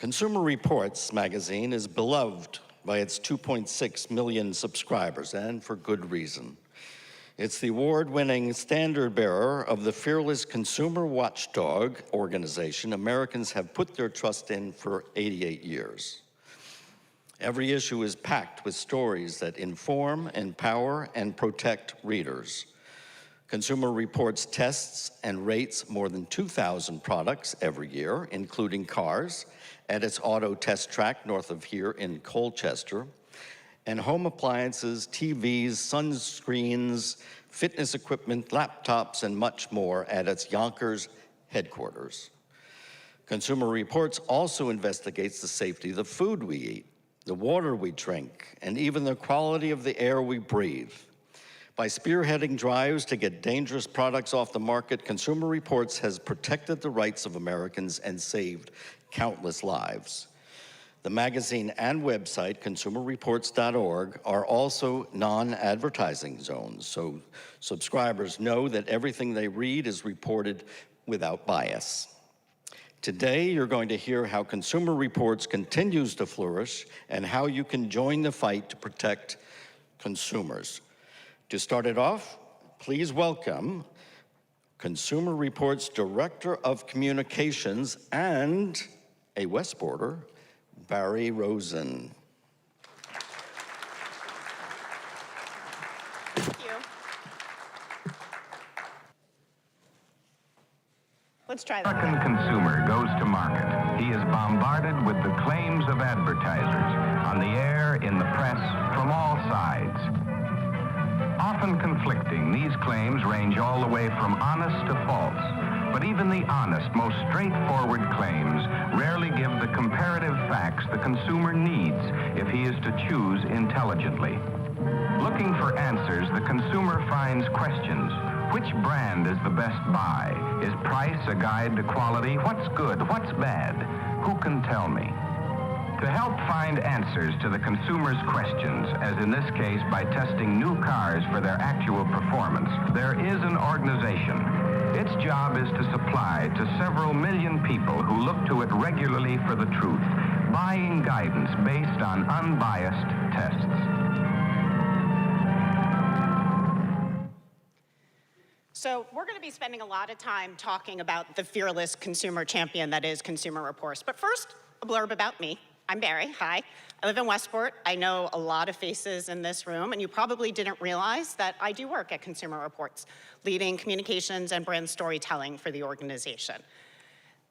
Consumer Reports magazine is beloved by its 2.6 million subscribers, and for good reason. It's the award-winning standard bearer of the fearless consumer watchdog organization Americans have put their trust in for 88 years. Every issue is packed with stories that inform, empower, and protect readers. Consumer Reports tests and rates more than 2,000 products every year, including cars, at its auto test track north of here in Colchester, and home appliances, TVs, sunscreens, fitness equipment, laptops, and much more at its Yonkers headquarters. Consumer Reports also investigates the safety of the food we eat, the water we drink, and even the quality of the air we breathe. By spearheading drives to get dangerous products off the market, Consumer Reports has protected the rights of Americans and saved countless lives. The magazine and website, consumerreports.org, are also non-advertising zones, so subscribers know that everything they read is reported without bias. Today, you're going to hear how Consumer Reports continues to flourish and how you can join the fight to protect consumers. To start it off, please welcome Consumer Reports Director of Communications and a Westporter, Barrie Rosen. Thank you. Let's try that. American consumer goes to market. He is bombarded with the claims of advertisers on the air, in the press, from all sides. Often conflicting, these claims range all the way from honest to false. But even the honest, most straightforward claims rarely give the comparative facts the consumer needs if he is to choose intelligently. Looking for answers, the consumer finds questions. Which brand is the best buy? Is price a guide to quality? What's good? What's bad? Who can tell me? To help find answers to the consumer's questions, as in this case by testing new cars for their actual performance, there is an organization. Its job is to supply to several million people who look to it regularly for the truth, buying guidance based on unbiased tests. So we're going to be spending a lot of time talking about the fearless consumer champion that is Consumer Reports. But first, a blurb about me. I'm Barrie, hi. I live in Westport. I know a lot of faces in this room, and you probably didn't realize that I do work at Consumer Reports, leading communications and brand storytelling for the organization.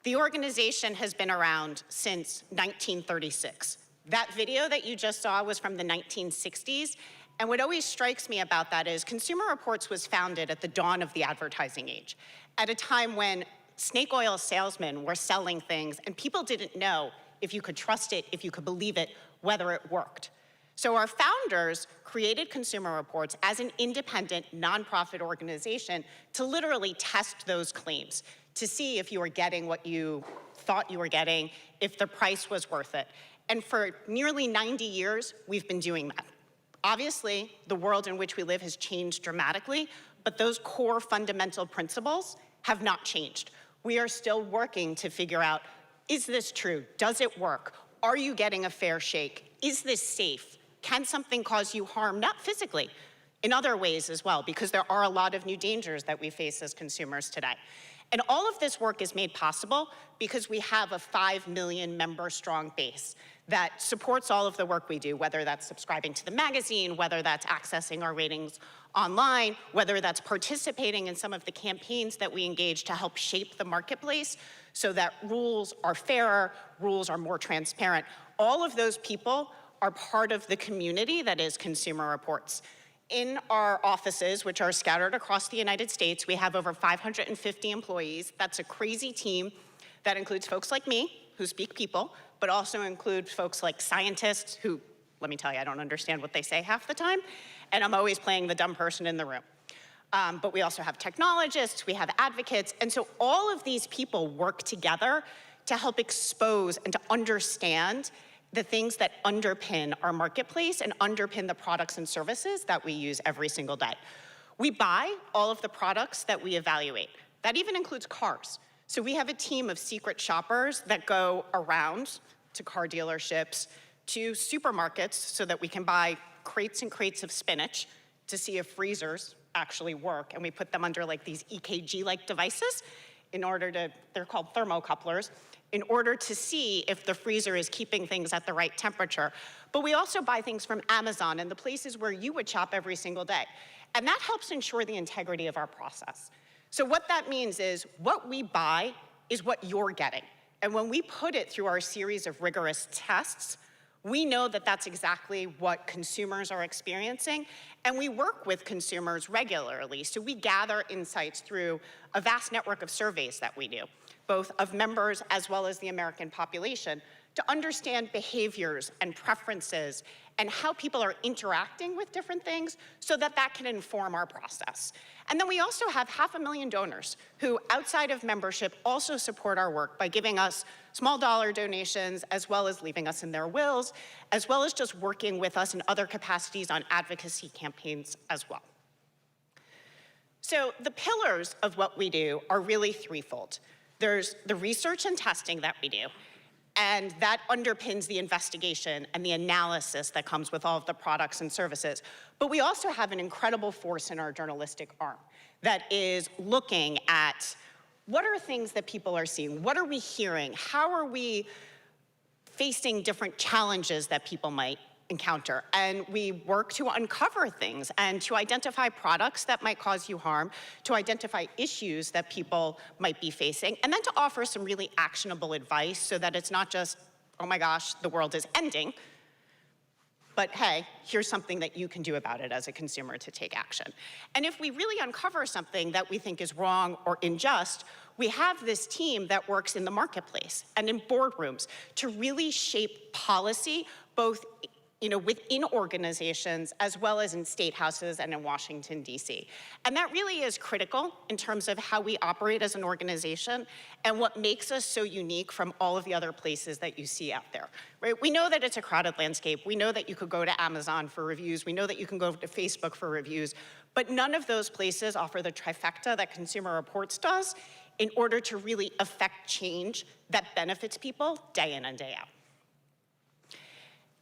The organization has been around since 1936. That video that you just saw was from the 1960s, and what always strikes me about that is Consumer Reports was founded at the dawn of the advertising age, at a time when snake oil salesmen were selling things, and people didn't know if you could trust it, if you could believe it, whether it worked. So our founders created Consumer Reports as an independent, nonprofit organization to literally test those claims, to see if you were getting what you thought you were getting, if the price was worth it. And for nearly 90 years, we've been doing that. Obviously, the world in which we live has changed dramatically, but those core fundamental principles have not changed. We are still working to figure out, is this true? Does it work? Are you getting a fair shake? Is this safe? Can something cause you harm? Not physically, in other ways as well, because there are a lot of new dangers that we face as consumers today. And all of this work is made possible because we have a 5 million member strong base that supports all of the work we do, whether that's subscribing to the magazine, whether that's accessing our ratings online, whether that's participating in some of the campaigns that we engage to help shape the marketplace so that rules are fairer, rules are more transparent. All of those people are part of the community that is Consumer Reports. In our offices, which are scattered across the United States, we have over 550 employees. That's a crazy team that includes folks like me, who speak people, but also includes folks like scientists who, let me tell you, I don't understand what they say half the time, and I'm always playing the dumb person in the room. But we also have technologists, we have advocates, and so all of these people work together to help expose and to understand the things that underpin our marketplace and underpin the products and services that we use every single day. We buy all of the products that we evaluate. That even includes cars. So we have a team of secret shoppers that go around to car dealerships, to supermarkets so that we can buy crates and crates of spinach to see if freezers actually work. And we put them under like these EKG-like devices in order to, they're called thermocouplers, in order to see if the freezer is keeping things at the right temperature. But we also buy things from Amazon and the places where you would shop every single day. And that helps ensure the integrity of our process. So what that means is what we buy is what you're getting. And when we put it through our series of rigorous tests, we know that that's exactly what consumers are experiencing, and we work with consumers regularly. So we gather insights through a vast network of surveys that we do, both of members as well as the American population, to understand behaviors and preferences and how people are interacting with different things so that that can inform our process. And then we also have 500,000 donors who, outside of membership, also support our work by giving us small dollar donations, as well as leaving us in their wills, as well as just working with us in other capacities on advocacy campaigns as well. So the pillars of what we do are really threefold. There's the research and testing that we do, and that underpins the investigation and the analysis that comes with all of the products and services. But we also have an incredible force in our journalistic arm that is looking at what are things that people are seeing? What are we hearing? How are we facing different challenges that people might encounter? And we work to uncover things and to identify products that might cause you harm, to identify issues that people might be facing, and then to offer some really actionable advice so that it's not just, oh my gosh, the world is ending, but hey, here's something that you can do about it as a consumer to take action. And if we really uncover something that we think is wrong or unjust, we have this team that works in the marketplace and in boardrooms to really shape policy, both within organizations as well as in state houses and in Washington, D.C. And that really is critical in terms of how we operate as an organization and what makes us so unique from all of the other places that you see out there, right? We know that it's a crowded landscape. We know that you could go to Amazon for reviews. We know that you can go to Facebook for reviews, but none of those places offer the trifecta that Consumer Reports does in order to really affect change that benefits people day in and day out.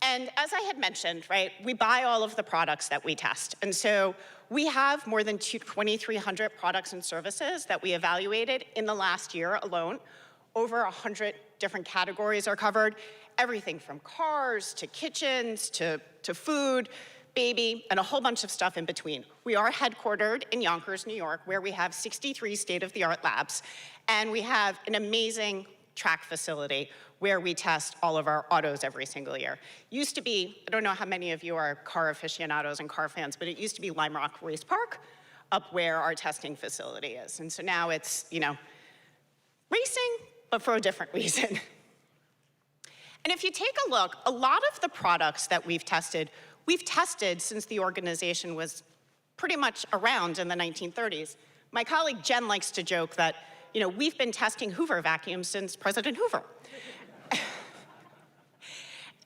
And as I had mentioned, right, we buy all of the products that we test. And so we have more than 2,300 products and services that we evaluated in the last year alone. Over 100 different categories are covered, everything from cars to kitchens to food, baby, and a whole bunch of stuff in between. We are headquartered in Yonkers, New York, where we have 63 state-of-the-art labs, and we have an amazing track facility where we test all of our autos every single year. Used to be, I don't know how many of you are car aficionados and car fans, but it used to be Lime Rock Race Park up where our testing facility is. And so now it's, racing, but for a different reason. And if you take a look, a lot of the products that we've tested since the organization was pretty much around in the 1930s. My colleague Jen likes to joke that, we've been testing Hoover vacuums since President Hoover.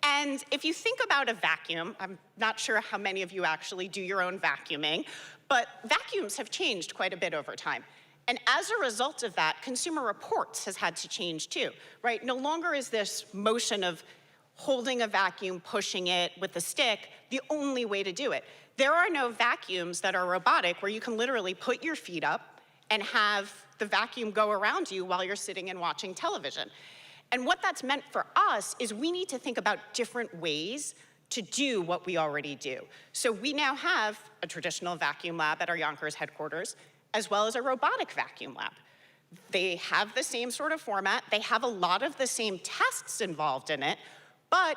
And if you think about a vacuum, I'm not sure how many of you actually do your own vacuuming, but vacuums have changed quite a bit over time. And as a result of that, Consumer Reports has had to change too, right? No longer is this motion of holding a vacuum, pushing it with a stick, the only way to do it. There are no vacuums that are robotic where you can literally put your feet up and have the vacuum go around you while you're sitting and watching television. And what that's meant for us is we need to think about different ways to do what we already do. So we now have a traditional vacuum lab at our Yonkers headquarters, as well as a robotic vacuum lab. They have the same sort of format. They have a lot of the same tests involved in it, but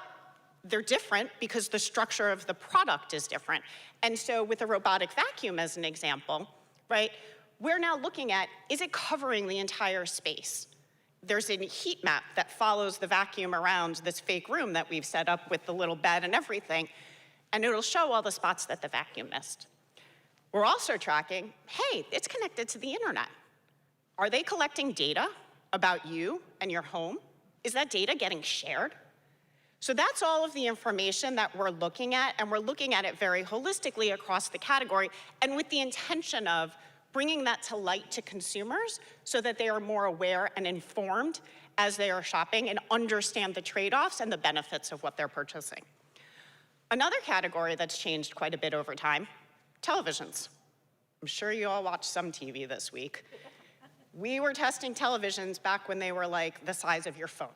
they're different because the structure of the product is different. And so with a robotic vacuum as an example, right, we're now looking at, is it covering the entire space? There's a heat map that follows the vacuum around this fake room that we've set up with the little bed and everything, and it'll show all the spots that the vacuum missed. We're also tracking, hey, it's connected to the internet. Are they collecting data about you and your home? Is that data getting shared? So that's all of the information that we're looking at, and we're looking at it very holistically across the category, and with the intention of bringing that to light to consumers so that they are more aware and informed as they are shopping and understand the trade-offs and the benefits of what they're purchasing. Another category that's changed quite a bit over time, televisions. I'm sure you all watched some TV this week. We were testing televisions back when they were like the size of your phone,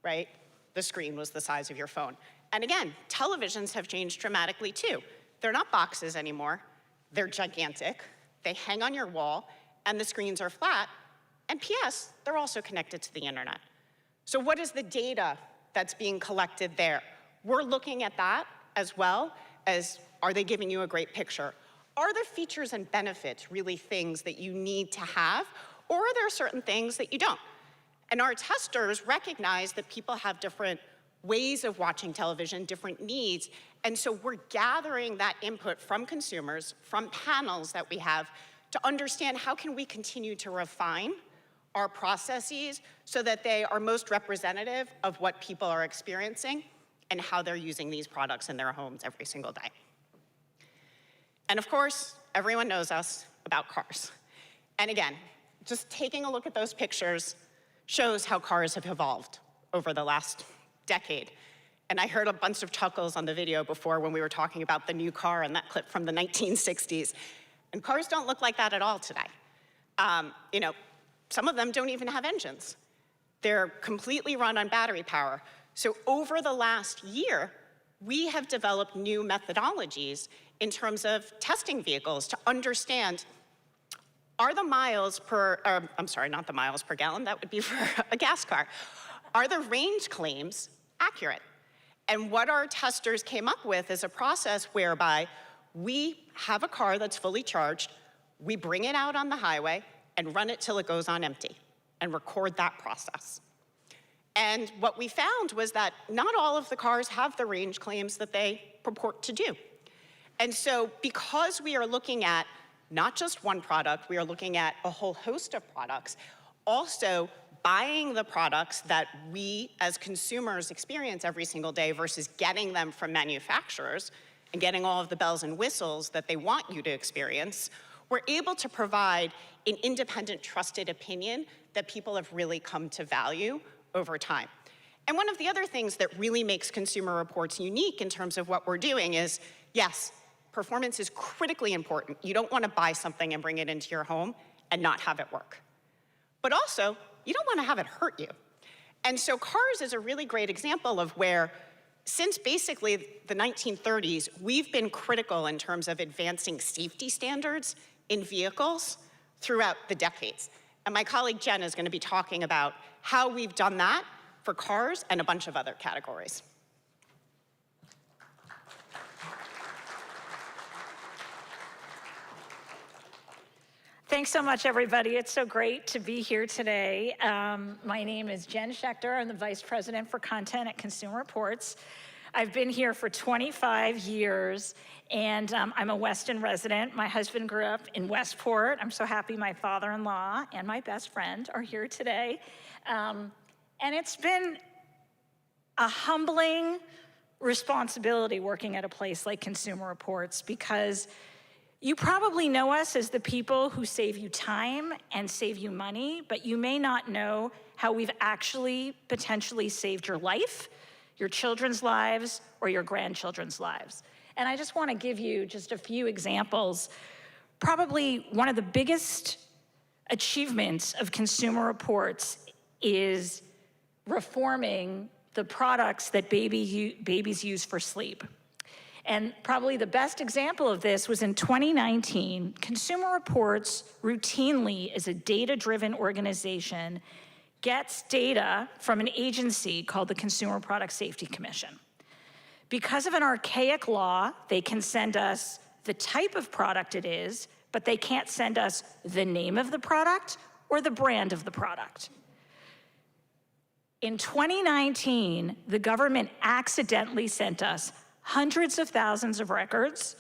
right? The screen was the size of your phone. And again, televisions have changed dramatically too. They're not boxes anymore. They're gigantic. They hang on your wall, and the screens are flat. And P.S., they're also connected to the internet. So what is the data that's being collected there? We're looking at that as well as, are they giving you a great picture? Are the features and benefits really things that you need to have, or are there certain things that you don't? And our testers recognize that people have different ways of watching television, different needs, and so we're gathering that input from consumers, from panels that we have, to understand how can we continue to refine our processes so that they are most representative of what people are experiencing and how they're using these products in their homes every single day. And of course, everyone knows us about cars. And again, just taking a look at those pictures shows how cars have evolved over the last decade. And I heard a bunch of chuckles on the video before when we were talking about the new car and that clip from the 1960s. And cars don't look like that at all today. You know, some of them don't even have engines. They're completely run on battery power. So over the last year, we have developed new methodologies in terms of testing vehicles to understand, are the miles per, I'm sorry, not the miles per gallon, that would be for a gas car. Are the range claims accurate? And what our testers came up with is a process whereby we have a car that's fully charged, we bring it out on the highway and run it till it goes on empty and record that process. And what we found was that not all of the cars have the range claims that they purport to do. And so because we are looking at not just one product, we are looking at a whole host of products, also buying the products that we as consumers experience every single day versus getting them from manufacturers and getting all of the bells and whistles that they want you to experience, we're able to provide an independent, trusted opinion that people have really come to value over time. And one of the other things that really makes Consumer Reports unique in terms of what we're doing is, yes, performance is critically important. You don't want to buy something and bring it into your home and not have it work. But also, you don't want to have it hurt you. And so cars is a really great example of where, since basically the 1930s, we've been critical in terms of advancing safety standards in vehicles throughout the decades. And my colleague Jen is going to be talking about how we've done that for cars and a bunch of other categories. Thanks so much, everybody. It's so great to be here today. My name is Jen Shecter. I'm the Vice President for Content at Consumer Reports. I've been here for 25 years, and I'm a Weston resident. My husband grew up in Westport. I'm so happy my father-in-law and my best friend are here today. And it's been a humbling responsibility working at a place like Consumer Reports, because you probably know us as the people who save you time and save you money, but you may not know how we've actually potentially saved your life, your children's lives, or your grandchildren's lives. And I just want to give you just a few examples. Probably one of the biggest achievements of Consumer Reports is reforming the products that babies use for sleep. And probably the best example of this was in 2019, Consumer Reports routinely, as a data-driven organization, gets data from an agency called the Consumer Product Safety Commission. Because of an archaic law, they can send us the type of product it is, but they can't send us the name of the product or the brand of the product. In 2019, the government accidentally sent us hundreds of thousands of records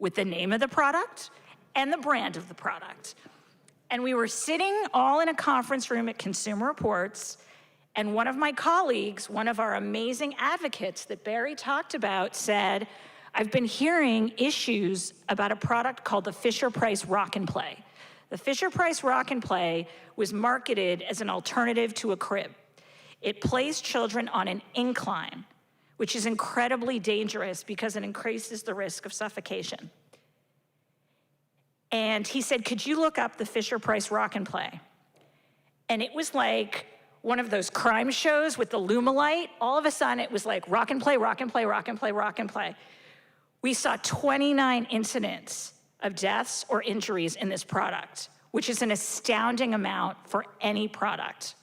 with the name of the product and the brand of the product. And we were sitting all in a conference room at Consumer Reports, and one of my colleagues, one of our amazing advocates that Barrie talked about, said, I've been hearing issues about a product called the Fisher-Price Rock and Play. The Fisher-Price Rock and Play was marketed as an alternative to a crib. It placed children on an incline, which is incredibly dangerous because it increases the risk of suffocation. And he said, could you look up the Fisher-Price Rock and Play? And it was like one of those crime shows with the Lumalight. All of a sudden, it was like rock and play, rock and play, rock and play, rock and play. We saw 29 incidents of deaths or injuries in this product, which is an astounding amount for any product.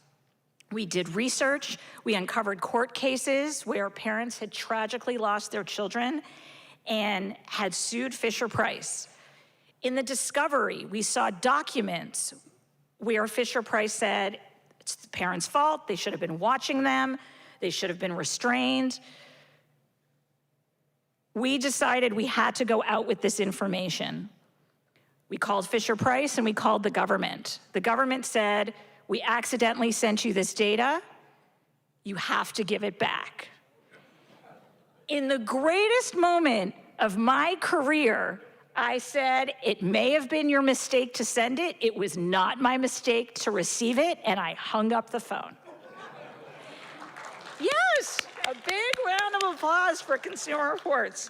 We did research, we uncovered court cases where parents had tragically lost their children and had sued Fisher-Price. In the discovery, we saw documents where Fisher-Price said it's the parents' fault, they should have been watching them, they should have been restrained. We decided we had to go out with this information. We called Fisher-Price and we called the government. The government said, we accidentally sent you this data, you have to give it back. In the greatest moment of my career, I said, it may have been your mistake to send it, it was not my mistake to receive it, and I hung up the phone. Yes, a big round of applause for Consumer Reports.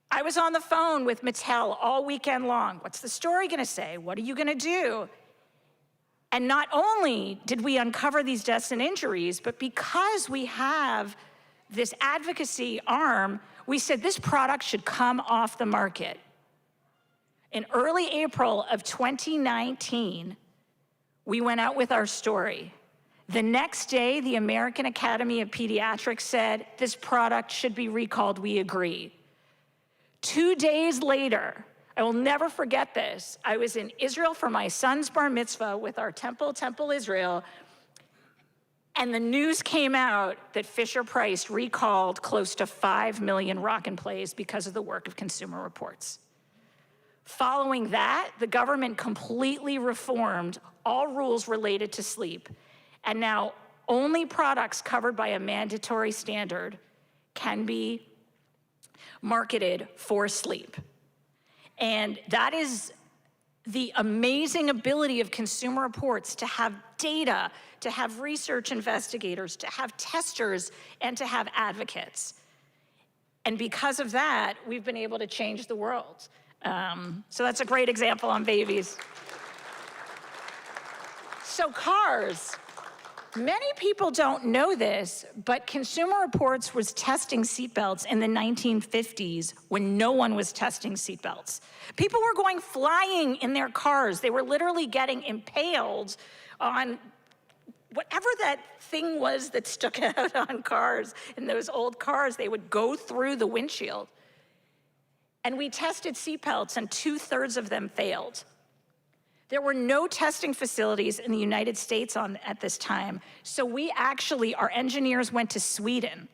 I was on the phone with Mattel all weekend long. What's the story gonna say? What are you gonna do? And not only did we uncover these deaths and injuries, but because we have this advocacy arm, we said this product should come off the market. In early April of 2019, we went out with our story. The next day, the American Academy of Pediatrics said, this product should be recalled, we agree. 2 days later, I will never forget this. I was in Israel for my son's bar mitzvah with our Temple Israel, and the news came out that Fisher-Price recalled close to 5 million rock and plays because of the work of Consumer Reports. Following that, the government completely reformed all rules related to sleep, and now only products covered by a mandatory standard can be marketed for sleep. And that is the amazing ability of Consumer Reports to have data, to have research investigators, to have testers, and to have advocates. And because of that, we've been able to change the world. So that's a great example on babies. So cars. Many people don't know this, but Consumer Reports was testing seatbelts in the 1950s when no one was testing seatbelts. People were going flying in their cars. They were literally getting impaled on whatever that thing was that stuck out on cars. In those old cars, they would go through the windshield. And we tested seatbelts, and 2/3 of them failed. There were no testing facilities in the United States at this time, so our engineers went to Sweden,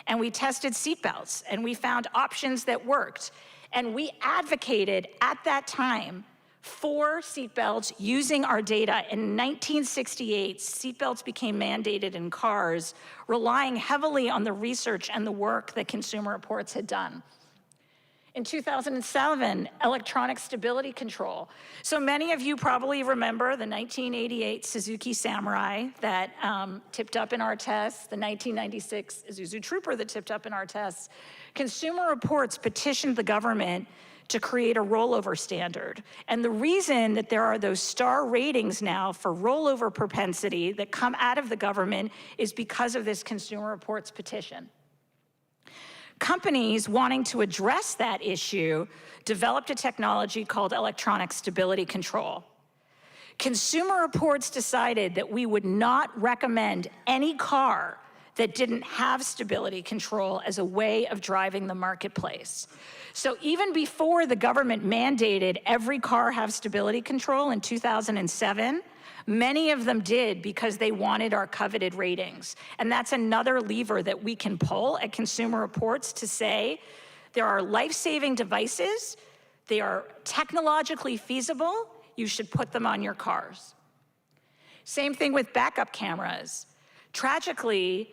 and we tested seatbelts, and we found options that worked. And we advocated at that time for seatbelts using our data. In 1968, seatbelts became mandated in cars, relying heavily on the research and the work that Consumer Reports had done. In 2007, electronic stability control. So many of you probably remember the 1988 Suzuki Samurai that tipped up in our tests, the 1996 Isuzu Trooper that tipped up in our tests. Consumer Reports petitioned the government to create a rollover standard. And the reason that there are those star ratings now for rollover propensity that come out of the government is because of this Consumer Reports petition. Companies wanting to address that issue developed a technology called electronic stability control. Consumer Reports decided that we would not recommend any car that didn't have stability control as a way of driving the marketplace. So even before the government mandated every car have stability control in 2007, many of them did because they wanted our coveted ratings. And that's another lever that we can pull at Consumer Reports to say, there are life-saving devices, they are technologically feasible, you should put them on your cars. Same thing with backup cameras. Tragically,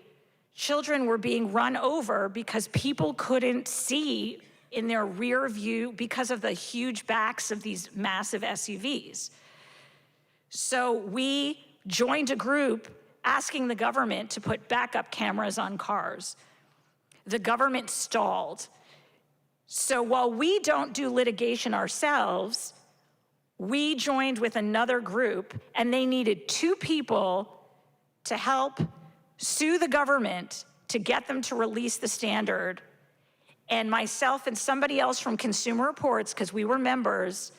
children were being run over because people couldn't see in their rear view because of the huge backs of these massive SUVs. So we joined a group asking the government to put backup cameras on cars. The government stalled. So while we don't do litigation ourselves, we joined with another group, and they needed 2 people to help sue the government to get them to release the standard. And myself and somebody else from Consumer Reports, because we were members,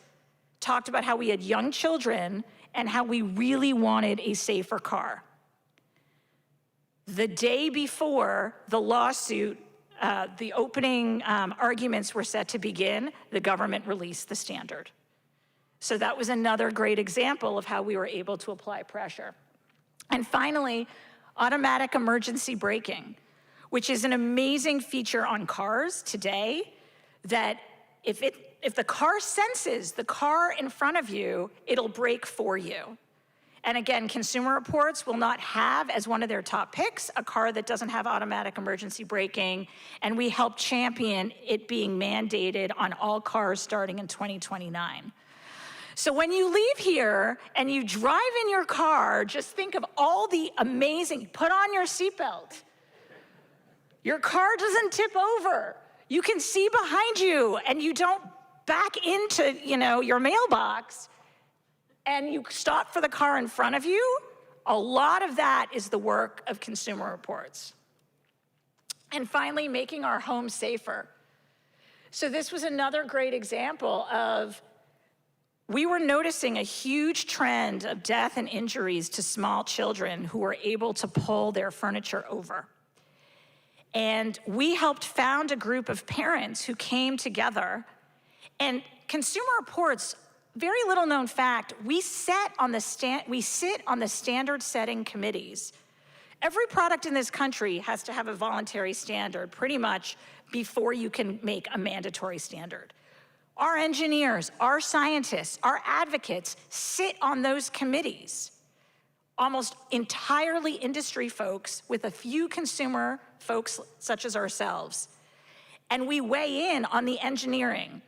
talked about how we had young children and how we really wanted a safer car. The day before the lawsuit, the opening arguments were set to begin, the government released the standard. So that was another great example of how we were able to apply pressure. And finally, automatic emergency braking, which is an amazing feature on cars today that if the car senses the car in front of you, it'll brake for you. And again, Consumer Reports will not have as one of their top picks a car that doesn't have automatic emergency braking, and we help champion it being mandated on all cars starting in 2029. So when you leave here and you drive in your car, just think of all the amazing, put on your seatbelt. Your car doesn't tip over. You can see behind you and you don't back into, your mailbox and you stop for the car in front of you. A lot of that is the work of Consumer Reports. And finally, making our homes safer. So this was another great example of we were noticing a huge trend of death and injuries to small children who were able to pull their furniture over. And we helped found a group of parents who came together. And Consumer Reports, very little known fact, we sit on the standard setting committees. Every product in this country has to have a voluntary standard pretty much before you can make a mandatory standard. Our engineers, our scientists, our advocates sit on those committees. Almost entirely industry folks with a few consumer folks such as ourselves. And we weigh in on the engineering.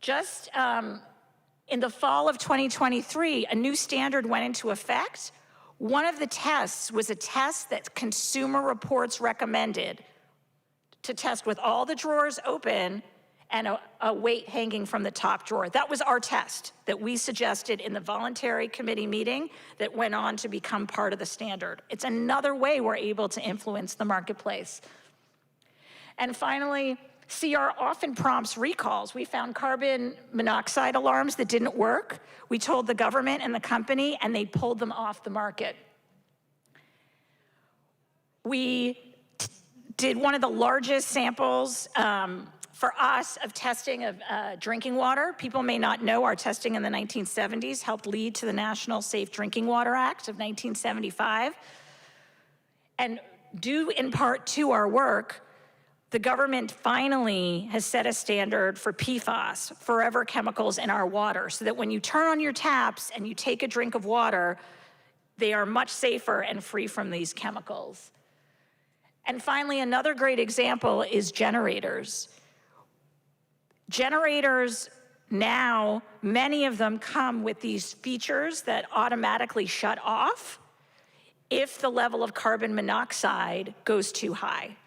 Just in the fall of 2023, a new standard went into effect. One of the tests was a test that Consumer Reports recommended to test with all the drawers open and a weight hanging from the top drawer. That was our test that we suggested in the voluntary committee meeting that went on to become part of the standard. It's another way we're able to influence the marketplace. And finally, CR often prompts recalls. We found carbon monoxide alarms that didn't work. We told the government and the company, and they pulled them off the market. We did one of the largest samples for us of testing of drinking water. People may not know our testing in the 1970s helped lead to the National Safe Drinking Water Act of 1975. And due in part to our work, the government finally has set a standard for PFAS, forever chemicals in our water, so that when you turn on your taps and you take a drink of water, they are much safer and free from these chemicals. And finally, another great example is generators. Generators now, many of them come with these features that automatically shut off if the level of carbon monoxide goes too high.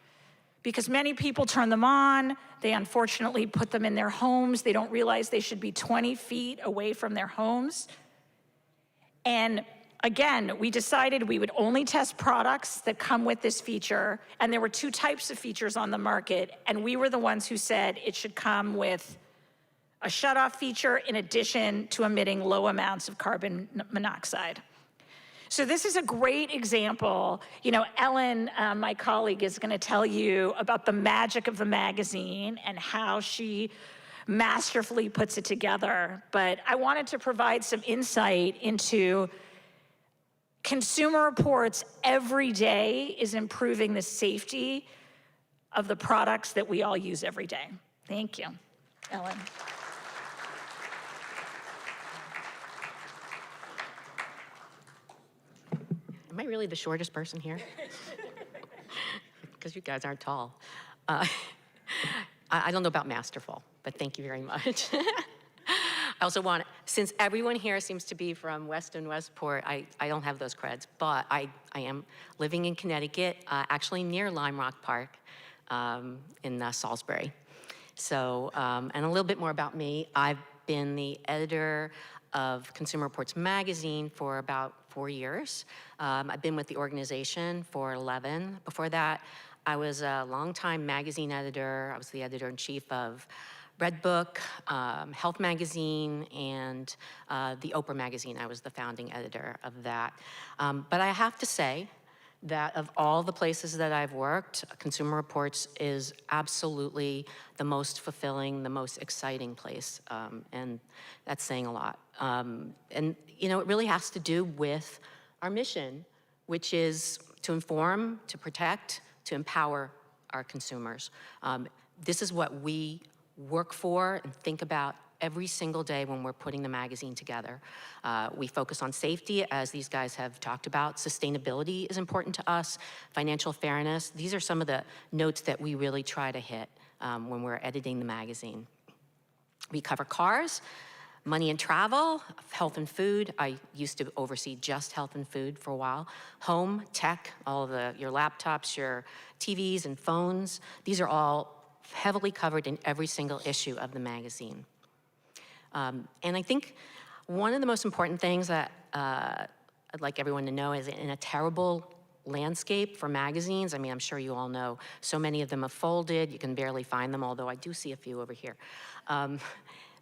Because many people turn them on, they unfortunately put them in their homes, they don't realize they should be 20 feet away from their homes. And again, we decided we would only test products that come with this feature, and there were 2 types of features on the market, and we were the ones who said it should come with a shutoff feature in addition to emitting low amounts of carbon monoxide. So this is a great example. Ellen, my colleague, is gonna tell you about the magic of the magazine and how she masterfully puts it together. But I wanted to provide some insight into Consumer Reports every day is improving the safety of the products that we all use every day. Thank you, Ellen. Am I really the shortest person here? Because you guys aren't tall. I don't know about masterful, but thank you very much. I also want since everyone here seems to be from Weston, Westport, I don't have those creds, but I am living in Connecticut, actually near Lime Rock Park in Salisbury. So, and a little bit more about me. I've been the editor of Consumer Reports magazine for about 4 years. I've been with the organization for 11. Before that, I was a longtime magazine editor. I was the editor-in-chief of Redbook, Health Magazine, and the Oprah Magazine. I was the founding editor of that. But I have to say that of all the places that I've worked, Consumer Reports is absolutely the most fulfilling, the most exciting place, and that's saying a lot. And you know, it really has to do with our mission, which is to inform, to protect, to empower our consumers. This is what we work for and think about every single day when we're putting the magazine together. We focus on safety, as these guys have talked about. Sustainability is important to us, financial fairness. These are some of the notes that we really try to hit when we're editing the magazine. We cover cars, money and travel, health and food. I used to oversee just health and food for a while. Home, tech, all of your laptops, your TVs and phones. These are all heavily covered in every single issue of the magazine. And I think one of the most important things that I'd like everyone to know is in a terrible landscape for magazines, I mean, I'm sure you all know, so many of them have folded, you can barely find them, although I do see a few over here.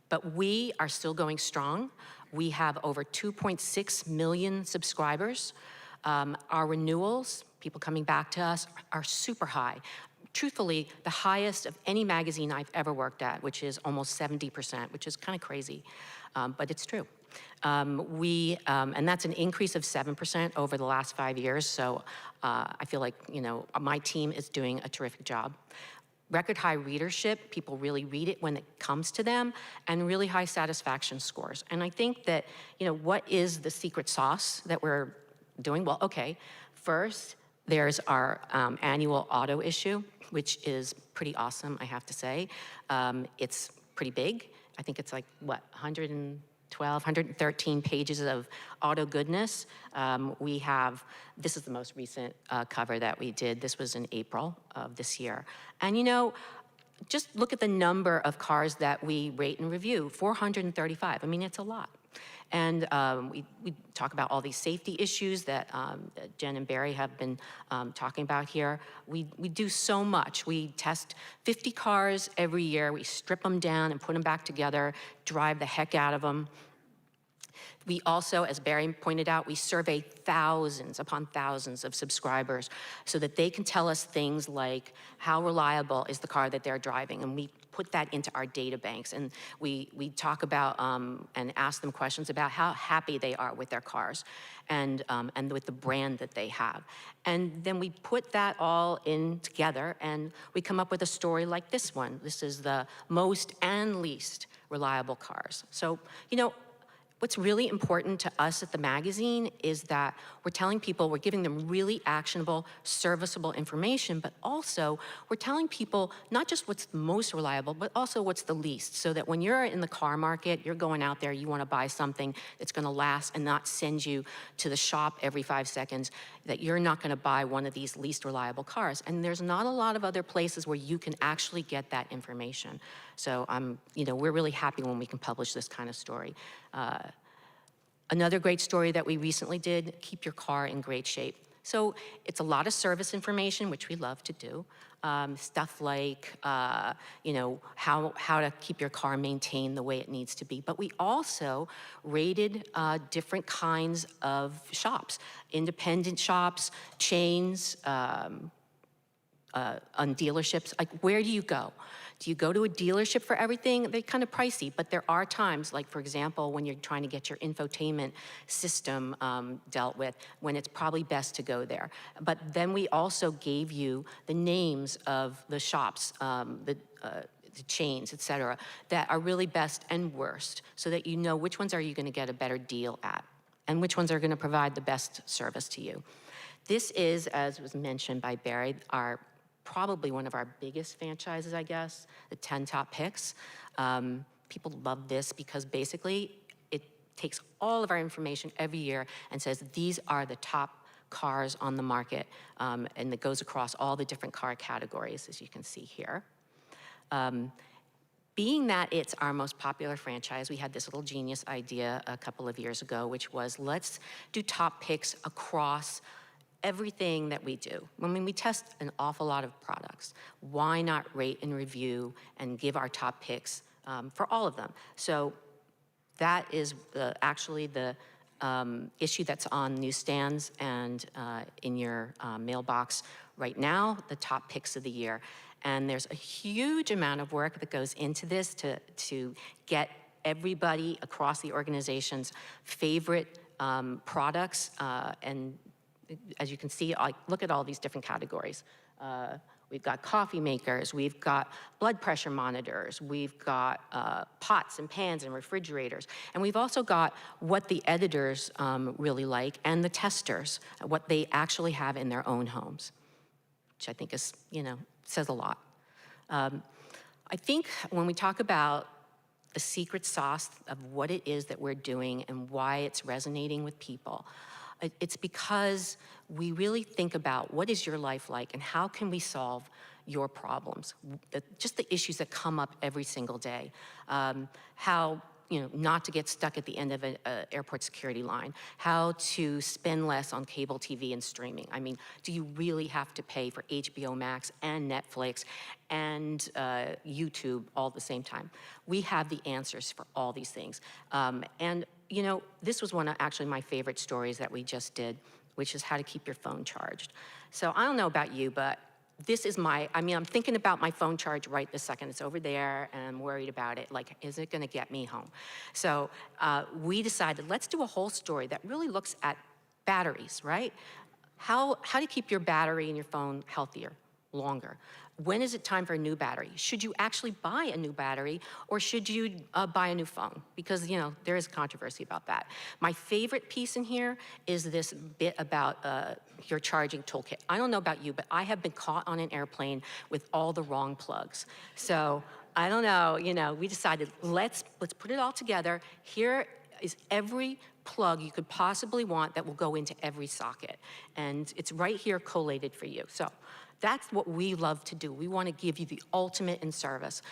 But we are still going strong. We have over 2.6 million subscribers. Our renewals, people coming back to us, are super high. Truthfully, the highest of any magazine I've ever worked at, which is almost 70%, which is kind of crazy, but it's true. And that's an increase of 7% over the last 5 years, so I feel like, you know, my team is doing a terrific job. Record high readership, people really read it when it comes to them, and really high satisfaction scores. And I think that, you know, what is the secret sauce that we're doing? Well, okay, first, there's our annual auto issue, which is pretty awesome, I have to say. It's pretty big. I think it's like, what, 112, 113 pages of auto goodness. We have, this is the most recent cover that we did. This was in April of this year. And you know, just look at the number of cars that we rate and review, 435. I mean, it's a lot. And we talk about all these safety issues that Jen and Barrie have been talking about here. We do so much. We test 50 cars every year. We strip them down and put them back together, drive the heck out of them. We also, as Barrie pointed out, we survey thousands upon thousands of subscribers so that they can tell us things like how reliable is the car that they're driving, and we put that into our data banks, and we talk about and ask them questions about how happy they are with their cars and with the brand that they have. And then we put that all in together and we come up with a story like this one. This is the most and least reliable cars. So, you know, what's really important to us at the magazine is that we're telling people, we're giving them really actionable, serviceable information, but also we're telling people not just what's the most reliable, but also what's the least, so that when you're in the car market, you're going out there, you want to buy something that's going to last and not send you to the shop every 5 seconds, that you're not going to buy one of these least reliable cars. And there's not a lot of other places where you can actually get that information. So you know, we're really happy when we can publish this kind of story. Another great story that we recently did, keep your car in great shape. So it's a lot of service information, which we love to do. Stuff like, you know, how to keep your car maintained the way it needs to be. But we also rated different kinds of shops, independent shops, chains, on dealerships. Like, where do you go? Do you go to a dealership for everything? They're kind of pricey, but there are times, like for example, when you're trying to get your infotainment system dealt with, when it's probably best to go there. But then we also gave you the names of the shops, the chains, et cetera, that are really best and worst, so that you know which ones are you gonna get a better deal at, and which ones are gonna provide the best service to you. This is, as was mentioned by Barrie, probably one of our biggest franchises, I guess, the 10 Top Picks. People love this because basically takes all of our information every year and says, these are the top cars on the market, and it goes across all the different car categories, as you can see here. Being that it's our most popular franchise, we had this little genius idea a couple of years ago, which was let's do top picks across everything that we do. I mean, we test an awful lot of products. Why not rate and review and give our top picks for all of them? So that is actually the issue that's on newsstands and in your mailbox right now, the top picks of the year. And there's a huge amount of work that goes into this to get everybody across the organization's favorite products. And as you can see, look at all these different categories. We've got coffee makers, we've got blood pressure monitors, we've got pots and pans and refrigerators, and we've also got what the editors really like and the testers, what they actually have in their own homes, which I think is, says a lot. I think when we talk about the secret sauce of what it is that we're doing and why it's resonating with people, it's because we really think about what is your life like and how can we solve your problems, just the issues that come up every single day. How not to get stuck at the end of an airport security line, how to spend less on cable TV and streaming. I mean, do you really have to pay for HBO Max and Netflix and YouTube all at the same time? We have the answers for all these things. And this was one of actually my favorite stories that we just did, which is how to keep your phone charged. So I don't know about you, but this is I'm thinking about my phone charge right this second. It's over there, and I'm worried about it. Like, is it gonna get me home? So we decided, let's do a whole story that really looks at batteries, right? How to keep your battery in your phone healthier, longer. When is it time for a new battery? Should you actually buy a new battery, or should you buy a new phone? Because, there is controversy about that. My favorite piece in here is this bit about your charging toolkit. I don't know about you, but I have been caught on an airplane with all the wrong plugs. So I don't know, we decided, let's put it all together. Here is every plug you could possibly want that will go into every socket. And it's right here collated for you. So that's what we love to do. We want to give you the ultimate in service.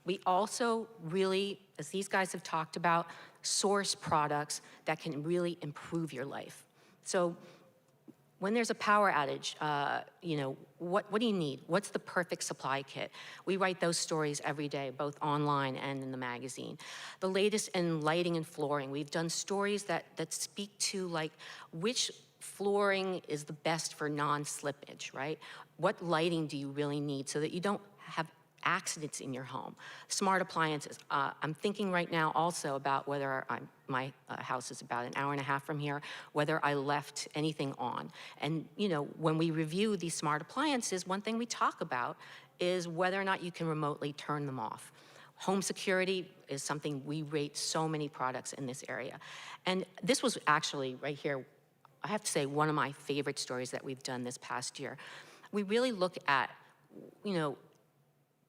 We also really, as these guys have talked about, source products that can really improve your life. So when there's a power outage, what do you need? What's the perfect supply kit? We write those stories every day, both online and in the magazine. The latest in lighting and flooring. We've done stories that speak to which flooring is the best for non-slippage, right? What lighting do you really need so that you don't have accidents in your home? Smart appliances. I'm thinking right now also about whether my house is about an hour and a half from here, whether I left anything on. And when we review these smart appliances, one thing we talk about is whether or not you can remotely turn them off. Home security is something we rate so many products in this area. And this was actually right here, I have to say, one of my favorite stories that we've done this past year. We really look at,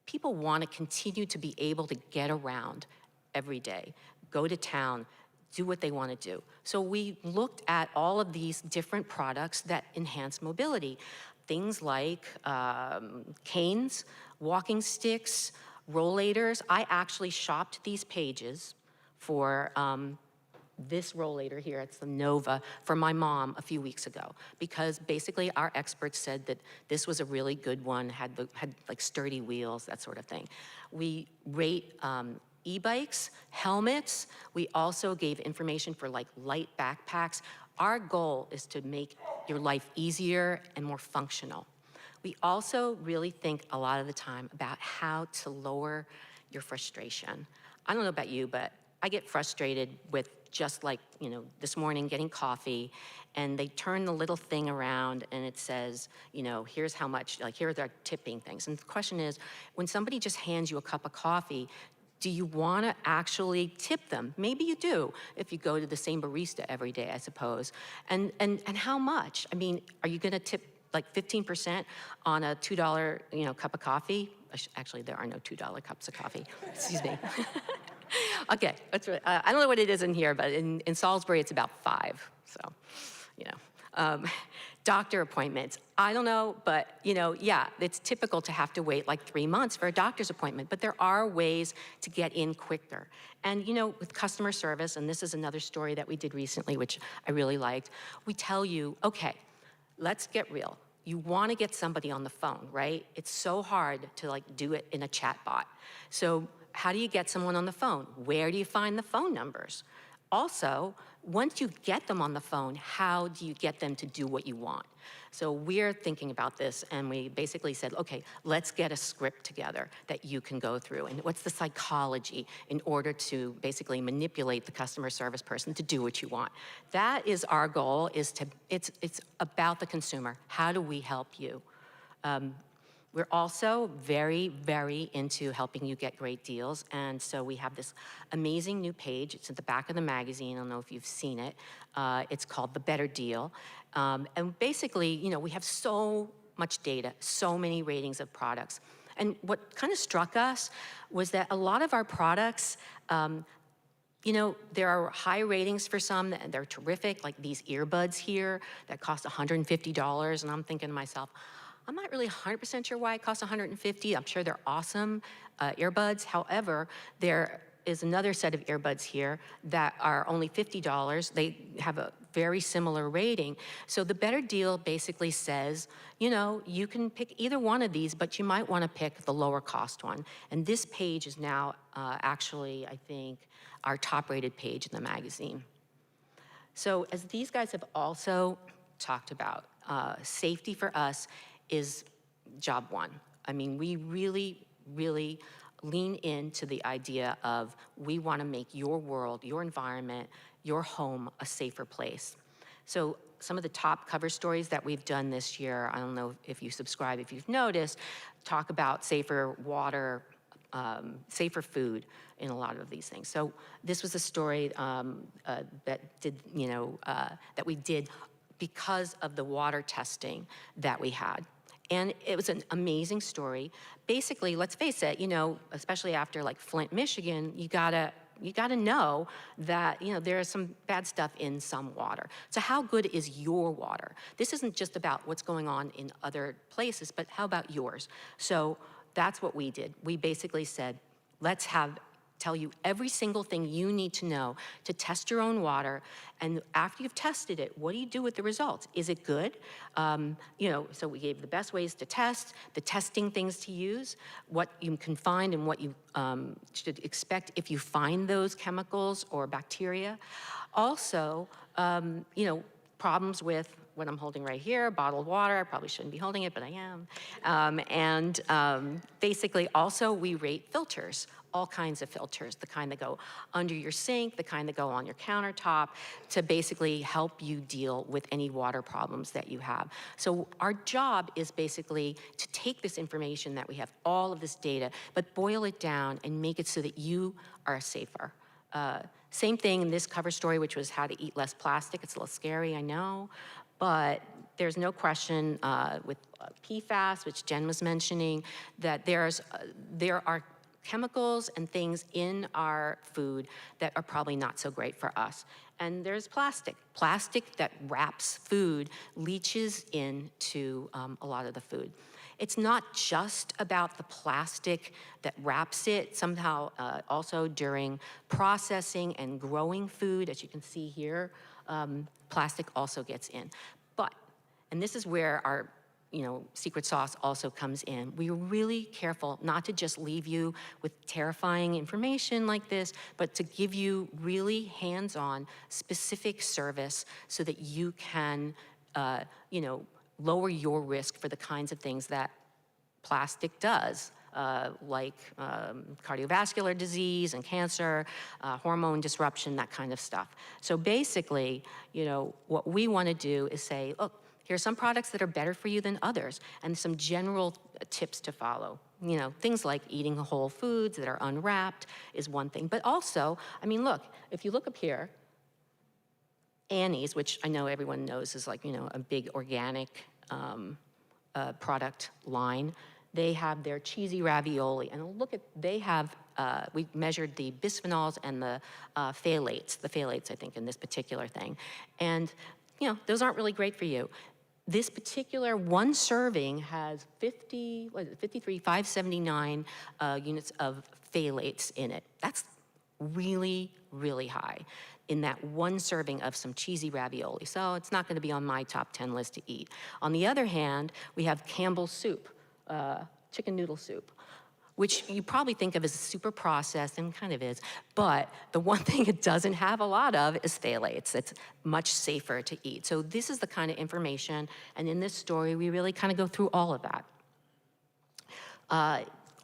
people want to continue to be able to get around every day, go to town, do what they want to do. So we looked at all of these different products that enhance mobility. Things like canes, walking sticks, rollators. I actually shopped these pages for this rollator here, it's the Nova, for my mom a few weeks ago, because basically our experts said that this was a really good one, had like sturdy wheels, that sort of thing. We rate e-bikes, helmets. We also gave information for light backpacks. Our goal is to make your life easier and more functional. We also really think a lot of the time about how to lower your frustration. I don't know about you, but I get frustrated with just this morning getting coffee, and they turn the little thing around and it says, here's how much, here are their tipping things. And the question is, when somebody just hands you a cup of coffee, do you want to actually tip them? Maybe you do if you go to the same barista every day, I suppose. And how much? I mean, are you going to tip 15% on a $2 cup of coffee? Actually, there are no $2 cups of coffee. Excuse me. Okay, that's right. I don't know what it is in here, but in Salisbury, it's about 5. So, you know. Doctor appointments. I don't know, but yeah, it's typical to have to wait like 3 months for a doctor's appointment, but there are ways to get in quicker. And with customer service, and this is another story that we did recently, which I really liked, we tell you, okay, let's get real. You want to get somebody on the phone, right? It's so hard to do it in a chat bot. So how do you get someone on the phone? Where do you find the phone numbers? Also, once you get them on the phone, how do you get them to do what you want? So we're thinking about this, and we basically said, okay, let's get a script together that you can go through. And what's the psychology in order to basically manipulate the customer service person to do what you want? That is our goal, it's about the consumer. How do we help you? We're also very, very into helping you get great deals. And so we have this amazing new page. It's at the back of the magazine. I don't know if you've seen it. It's called The Better Deal. And basically, we have so much data, so many ratings of products. And what kind of struck us was that a lot of our products, there are high ratings for some, and they're terrific, like these earbuds here that cost $150. And I'm thinking to myself, I'm not really 100% sure why it costs $150. I'm sure they're awesome earbuds. However, there is another set of earbuds here that are only $50. They have a very similar rating. So the Better Deal basically says, you can pick either one of these, but you might want to pick the lower cost one. And this page is now actually, I think, our top rated page in the magazine. So as these guys have also talked about, safety for us is job one. I mean, we really, really lean into the idea of we want to make your world, your environment, your home a safer place. So some of the top cover stories that we've done this year, I don't know if you subscribe, if you've noticed, talk about safer water, safer food in a lot of these things. So this was a story that we did because of the water testing that we had. And it was an amazing story. Basically, let's face it, especially after Flint, Michigan, you gotta know that, there is some bad stuff in some water. So how good is your water? This isn't just about what's going on in other places, but how about yours? So that's what we did. We basically said, let's tell you every single thing you need to know to test your own water. And after you've tested it, what do you do with the results? Is it good? So we gave the best ways to test, the testing things to use, what you can find and what you should expect if you find those chemicals or bacteria. Also, problems with what I'm holding right here, bottled water. I probably shouldn't be holding it, but I am. Basically, also, we rate filters, all kinds of filters, the kind that go under your sink, the kind that go on your countertop, to basically help you deal with any water problems that you have. So our job is basically to take this information that we have, all of this data, but boil it down and make it so that you are safer. Same thing in this cover story, which was how to eat less plastic. It's a little scary, I know, but there's no question with PFAS, which Jen was mentioning, that there are chemicals and things in our food that are probably not so great for us. And there's plastic. Plastic that wraps food leaches into a lot of the food. It's not just about the plastic that wraps it. Somehow also during processing and growing food, as you can see here, plastic also gets in. And this is where our secret sauce also comes in. We're really careful not to just leave you with terrifying information like this, but to give you really hands-on, specific service so that you can, lower your risk for the kinds of things that plastic does, like cardiovascular disease and cancer, hormone disruption, that kind of stuff. So basically, what we want to do is say, look, here are some products that are better for you than others, and some general tips to follow. Things like eating whole foods that are unwrapped is one thing. But also, look, if you look up here, Annie's, which I know everyone knows is a big organic product line, they have their cheesy ravioli. And look they have we measured the bisphenols and the phthalates, I think, in this particular thing. And, you know, those aren't really great for you. This particular one serving has 579 units of phthalates in it. That's really, really high in that one serving of some cheesy ravioli. So it's not going to be on my top 10 list to eat. On the other hand, we have Campbell's soup, chicken noodle soup, which you probably think of as super processed, and kind of is, but the one thing it doesn't have a lot of is phthalates. It's much safer to eat. So this is the kind of information, and in this story, we really kind of go through all of that.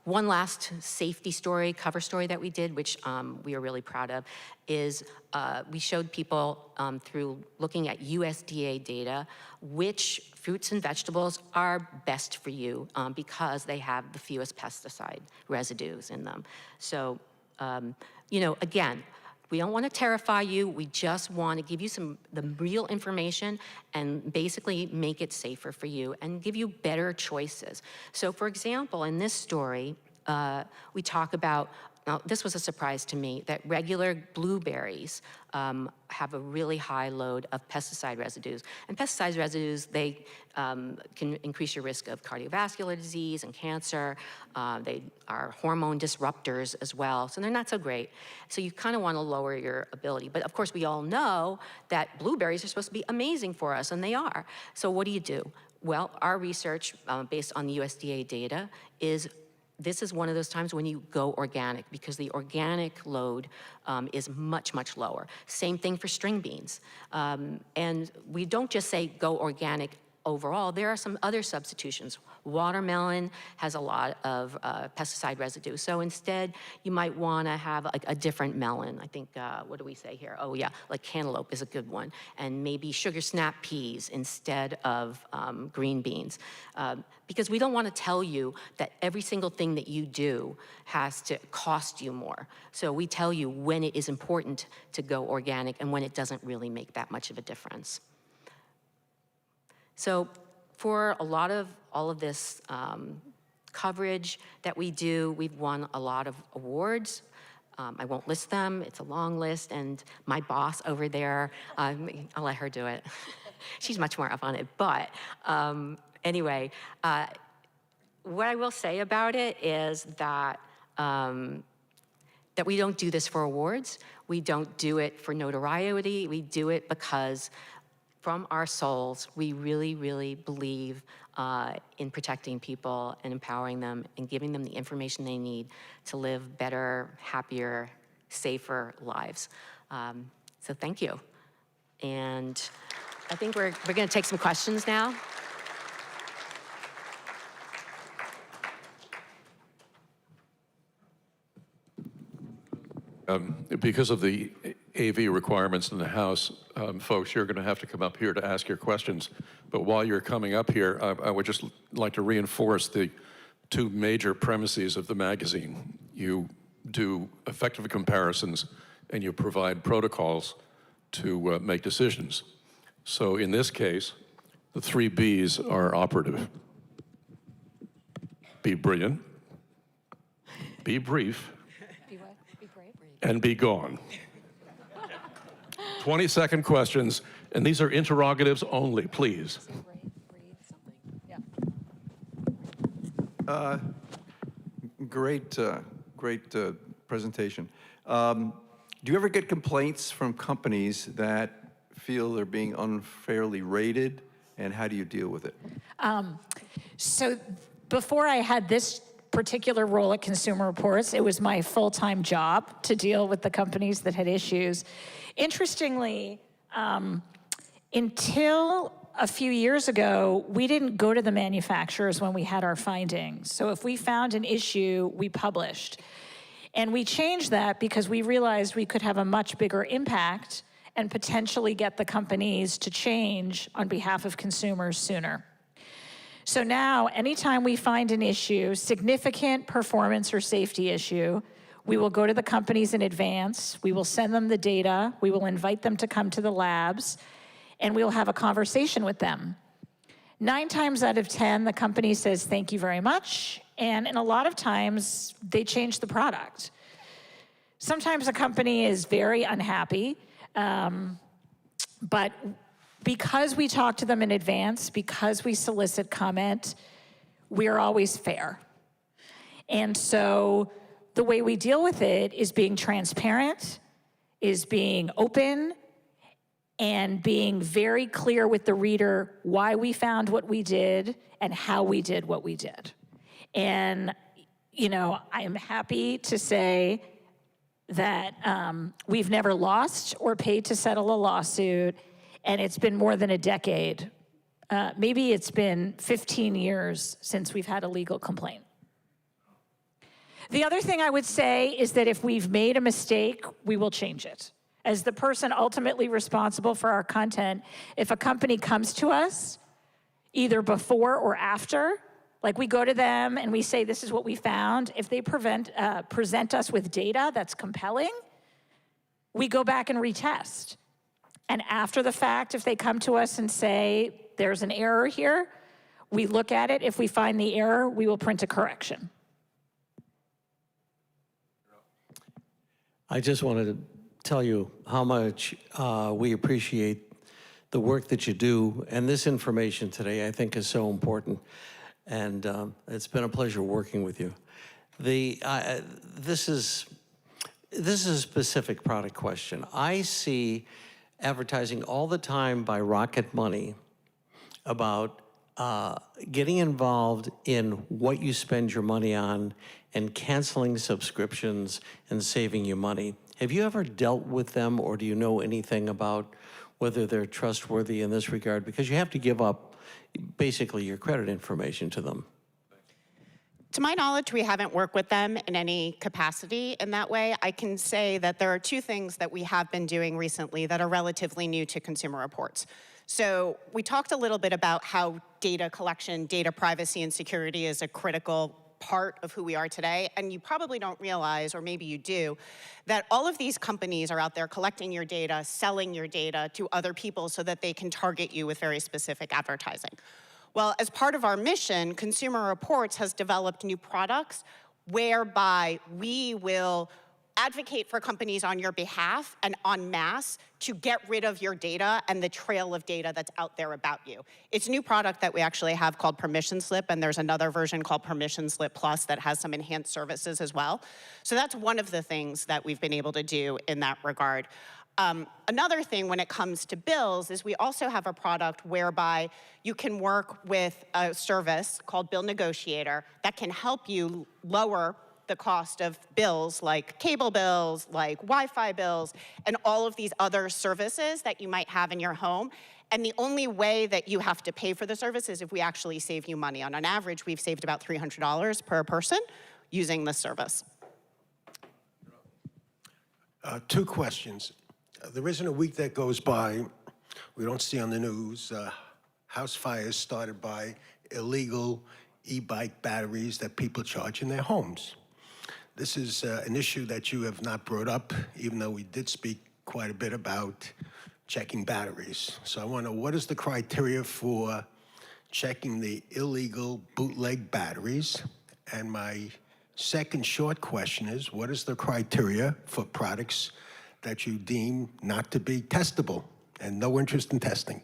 One last safety story, cover story that we did, which we are really proud of, is we showed people through looking at USDA data which fruits and vegetables are best for you because they have the fewest pesticide residues in them. So, you know, again, we don't want to terrify you. We just want to give you the real information and basically make it safer for you and give you better choices. So for example, in this story, we talk about, now this was a surprise to me, that regular blueberries have a really high load of pesticide residues. And pesticide residues, they can increase your risk of cardiovascular disease and cancer. They are hormone disruptors as well, so they're not so great. So you kind of want to lower your ability. But of course, we all know that blueberries are supposed to be amazing for us, and they are. So what do? Well, our research, based on the USDA data, is this is one of those times when you go organic, because the organic load is much, much lower. Same thing for string beans. And we don't just say go organic overall. There are some other substitutions. Watermelon has a lot of pesticide residue. So instead, you might want to have a different melon. I think, what do we say here? Oh yeah, like cantaloupe is a good one. And maybe sugar snap peas instead of green beans. Because we don't want to tell you that every single thing that you do has to cost you more. So we tell you when it is important to go organic and when it doesn't really make that much of a difference. So for all of this coverage that we do, we've won a lot of awards. I won't list them, it's a long list, and my boss over there, I'll let her do it. She's much more up on it, but anyway, what I will say about it is that that we don't do this for awards. We don't do it for notoriety. We do it because from our souls, we really, really believe in protecting people and empowering them and giving them the information they need to live better, happier, safer lives. So thank you. And I think we're gonna take some questions now. Because of the AV requirements in the House, folks, you're going to have to come up here to ask your questions. But while you're coming up here, I would just like to reinforce the two major premises of the magazine. You do effective comparisons, and you provide protocols to make decisions. So in this case, the 3 B's are operative. Be brilliant, be brief, and be gone. 20-second questions, and these are interrogatives only, please. Great presentation. Do you ever get complaints from companies that feel they're being unfairly rated, and how do you deal with it? So before I had this particular role at Consumer Reports, it was my full-time job to deal with the companies that had issues. Interestingly, until a few years ago, we didn't go to the manufacturers when we had our findings. So if we found an issue, we published. And we changed that because we realized we could have a much bigger impact and potentially get the companies to change on behalf of consumers sooner. So now, anytime we find an issue, significant performance or safety issue, we will go to the companies in advance, we will send them the data, we will invite them to come to the labs, and we'll have a conversation with them. 9 times out of 10, the company says, thank you very much, and in a lot of times, they change the product. sometimes a company is very unhappy, but because we talk to them in advance, because we solicit comment, we're always fair. And so the way we deal with it is being transparent, is being open, and being very clear with the reader why we found what we did and how we did what we did. And, I am happy to say that we've never lost or paid to settle a lawsuit, and it's been more than a decade. Maybe it's been 15 years since we've had a legal complaint. The other thing I would say is that if we've made a mistake, we will change it. As the person ultimately responsible for our content, if a company comes to us, either before or after, like we go to them and we say, this is what we found, if they present us with data that's compelling, we go back and retest. And after the fact, if they come to us and say, there's an error here, we look at it. If we find the error, we will print a correction. I just wanted to tell you how much we appreciate the work that you do, and this information today I think is so important, and it's been a pleasure working with you. This is a specific product question. I see advertising all the time by Rocket Money about getting involved in what you spend your money on and canceling subscriptions and saving you money. Have you ever dealt with them, or do you know anything about whether they're trustworthy in this regard? Because you have to give up basically your credit information to them. To my knowledge, we haven't worked with them in any capacity in that way. I can say that there are two things that we have been doing recently that are relatively new to Consumer Reports. So we talked a little bit about how data collection, data privacy, and security is a critical part of who we are today. And you probably don't realize, or maybe you do, that all of these companies are out there collecting your data, selling your data to other people so that they can target you with very specific advertising. Well, as part of our mission, Consumer Reports has developed new products whereby we will advocate for companies on your behalf and en masse to get rid of your data and the trail of data that's out there about you. It's a new product that we actually have called Permission Slip, and there's another version called Permission Slip Plus that has some enhanced services as well. So that's one of the things that we've been able to do in that regard. Another thing when it comes to bills is we also have a product whereby you can work with a service called Bill Negotiator that can help you lower the cost of bills like cable bills, like Wi-Fi bills, and all of these other services that you might have in your home. And the only way that you have to pay for the service is if we actually save you money. On average, we've saved about $300 per person using this service. Two questions. There isn't a week that goes by we don't see on the news house fires started by illegal e-bike batteries that people charge in their homes. This is an issue that you have not brought up, even though we did speak quite a bit about checking batteries. So I want to know, what is the criteria for checking the illegal bootleg batteries? And my second short question is, what is the criteria for products that you deem not to be testable and no interest in testing?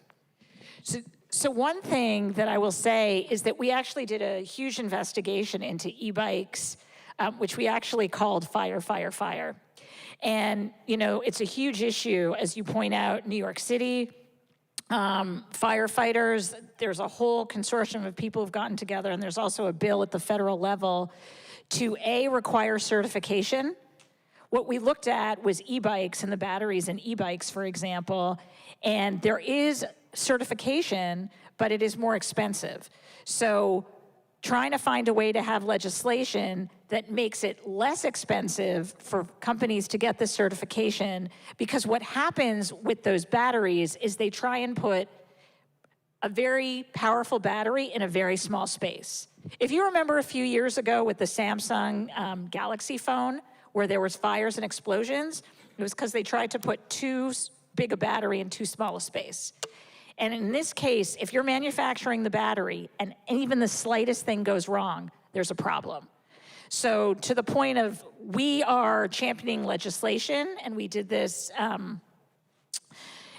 So one thing that I will say is that we actually did a huge investigation into e-bikes, which we actually called Fire, Fire, Fire. And, it's a huge issue, as you point out, New York City, firefighters, there's a whole consortium of people who've gotten together, and there's also a bill at the federal level to require certification. What we looked at was e-bikes and the batteries in e-bikes, for example, and there is certification, but it is more expensive. So trying to find a way to have legislation that makes it less expensive for companies to get the certification, because what happens with those batteries is they try and put a very powerful battery in a very small space. If you remember a few years ago with the Samsung Galaxy phone, where there was fires and explosions, it was because they tried to put too big a battery in too small a space. And in this case, if you're manufacturing the battery and even the slightest thing goes wrong, there's a problem. So to the point of, we are championing legislation, and we did this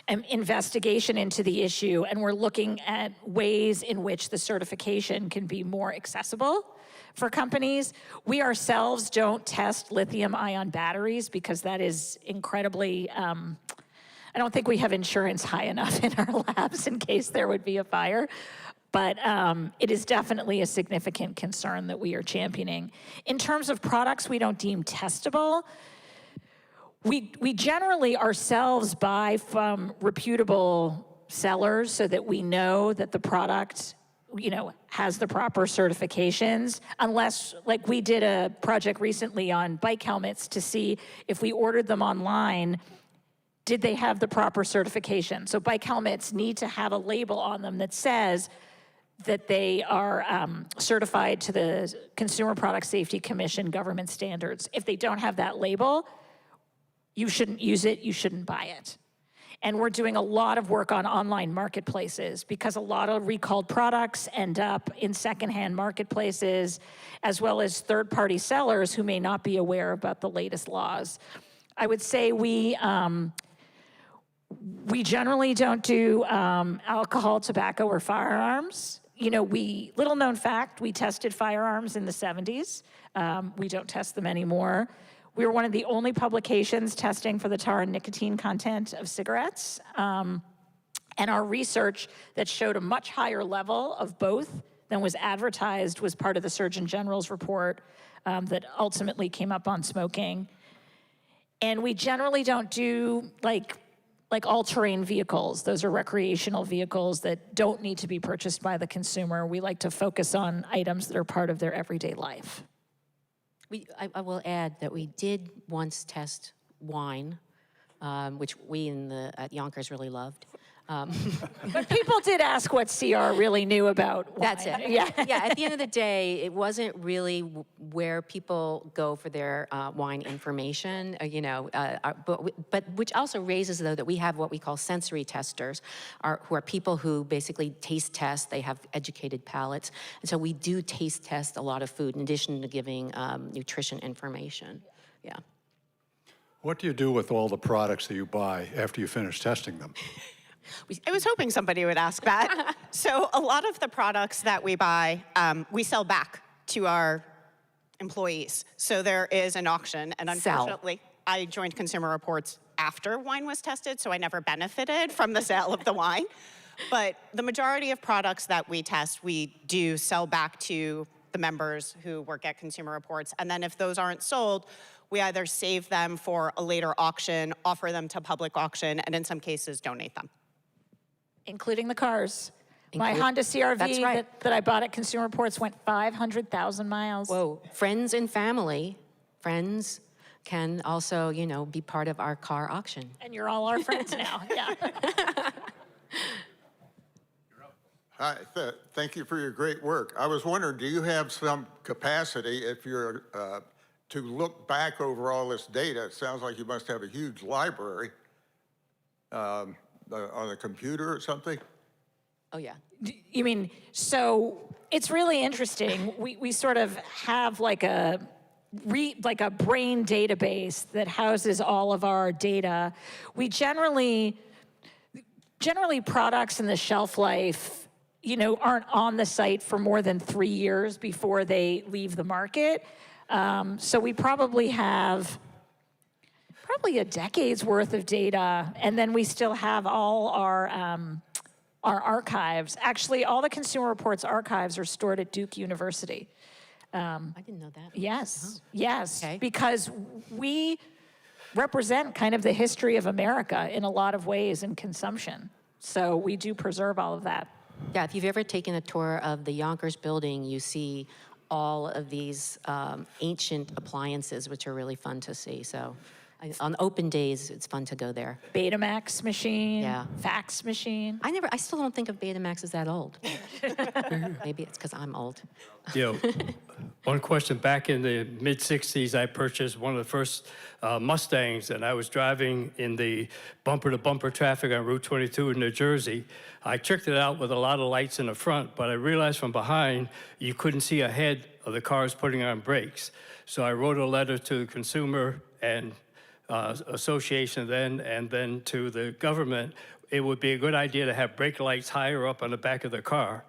an investigation into the issue, and we're looking at ways in which the certification can be more accessible for companies. We ourselves don't test lithium-ion batteries because that is incredibly, I don't think we have insurance high enough in our labs in case there would be a fire. But it is definitely a significant concern that we are championing. In terms of products we don't deem testable, we generally ourselves buy from reputable sellers so that we know that the product, has the proper certifications, unless, like we did a project recently on bike helmets to see if we ordered them online, did they have the proper certification? So bike helmets need to have a label on them that says that they are certified to the Consumer Product Safety Commission government standards. If they don't have that label, you shouldn't use it, you shouldn't buy it. And we're doing a lot of work on online marketplaces because a lot of recalled products end up in secondhand marketplaces, as well as third-party sellers who may not be aware about the latest laws. I would say we generally don't do alcohol, tobacco, or firearms. Little known fact, we tested firearms in the 70s. We don't test them anymore. We were one of the only publications testing for the tar and nicotine content of cigarettes. And our research that showed a much higher level of both than was advertised was part of the Surgeon General's report that ultimately came up on smoking. And we generally don't do like all-terrain vehicles. Those are recreational vehicles that don't need to be purchased by the consumer. We like to focus on items that are part of their everyday life. I will add that we did once test wine, which we at Yonkers really loved. But people did ask what CR really knew about wine. That's it. Yeah. Yeah, at the end of the day, it wasn't really where people go for their wine information, but which also raises, though, that we have what we call sensory testers, who are people who basically taste test. They have educated palates. And so we do taste test a lot of food in addition to giving nutrition information. Yeah. What do you do with all the products that you buy after you finish testing them? I was hoping somebody would ask that. So a lot of the products that we buy, we sell back to our employees. So there is an auction, and unfortunately, I joined Consumer Reports after wine was tested, so I never benefited from the sale of the wine. But the majority of products that we test, we do sell back to the members who work at Consumer Reports. And then if those aren't sold, we either save them for a later auction, offer them to public auction, and in some cases, donate them. Including the cars. My Honda CR-V that I bought at Consumer Reports went 500,000 miles. Whoa, friends and family, friends can also, be part of our car auction. And you're all our friends now, yeah. Hi, thank you for your great work. I was wondering, do you have some capacity if you're to look back over all this data? It sounds like you must have a huge library on a computer or something. Oh, yeah. You mean, so it's really interesting. We sort of have like a brain database that houses all of our data. We generally products in the shelf life, aren't on the site for more than 3 years before they leave the market. So we probably have a decade's worth of data, and then we still have all our archives. Actually, all the Consumer Reports archives are stored at Duke University. I didn't know that. Yes, Oh. yes, Okay. because we represent kind of the history of America in a lot of ways in consumption. So we do preserve all of that. Yeah, if you've ever taken a tour of the Yonkers building, you see all of these ancient appliances, which are really fun to see. So On open days, it's fun to go there. Betamax machine, Yeah. fax machine. I still don't think of Betamax as that old. Maybe it's because I'm old. One question. Back in the mid-'60s, I purchased one of the first Mustangs, and I was driving in the bumper-to-bumper traffic on Route 22 in New Jersey. I checked it out with a lot of lights in the front, but I realized from behind you couldn't see ahead of the cars putting on brakes. So I wrote a letter to the consumer and association then, and then to the government. It would be a good idea to have brake lights higher up on the back of the car.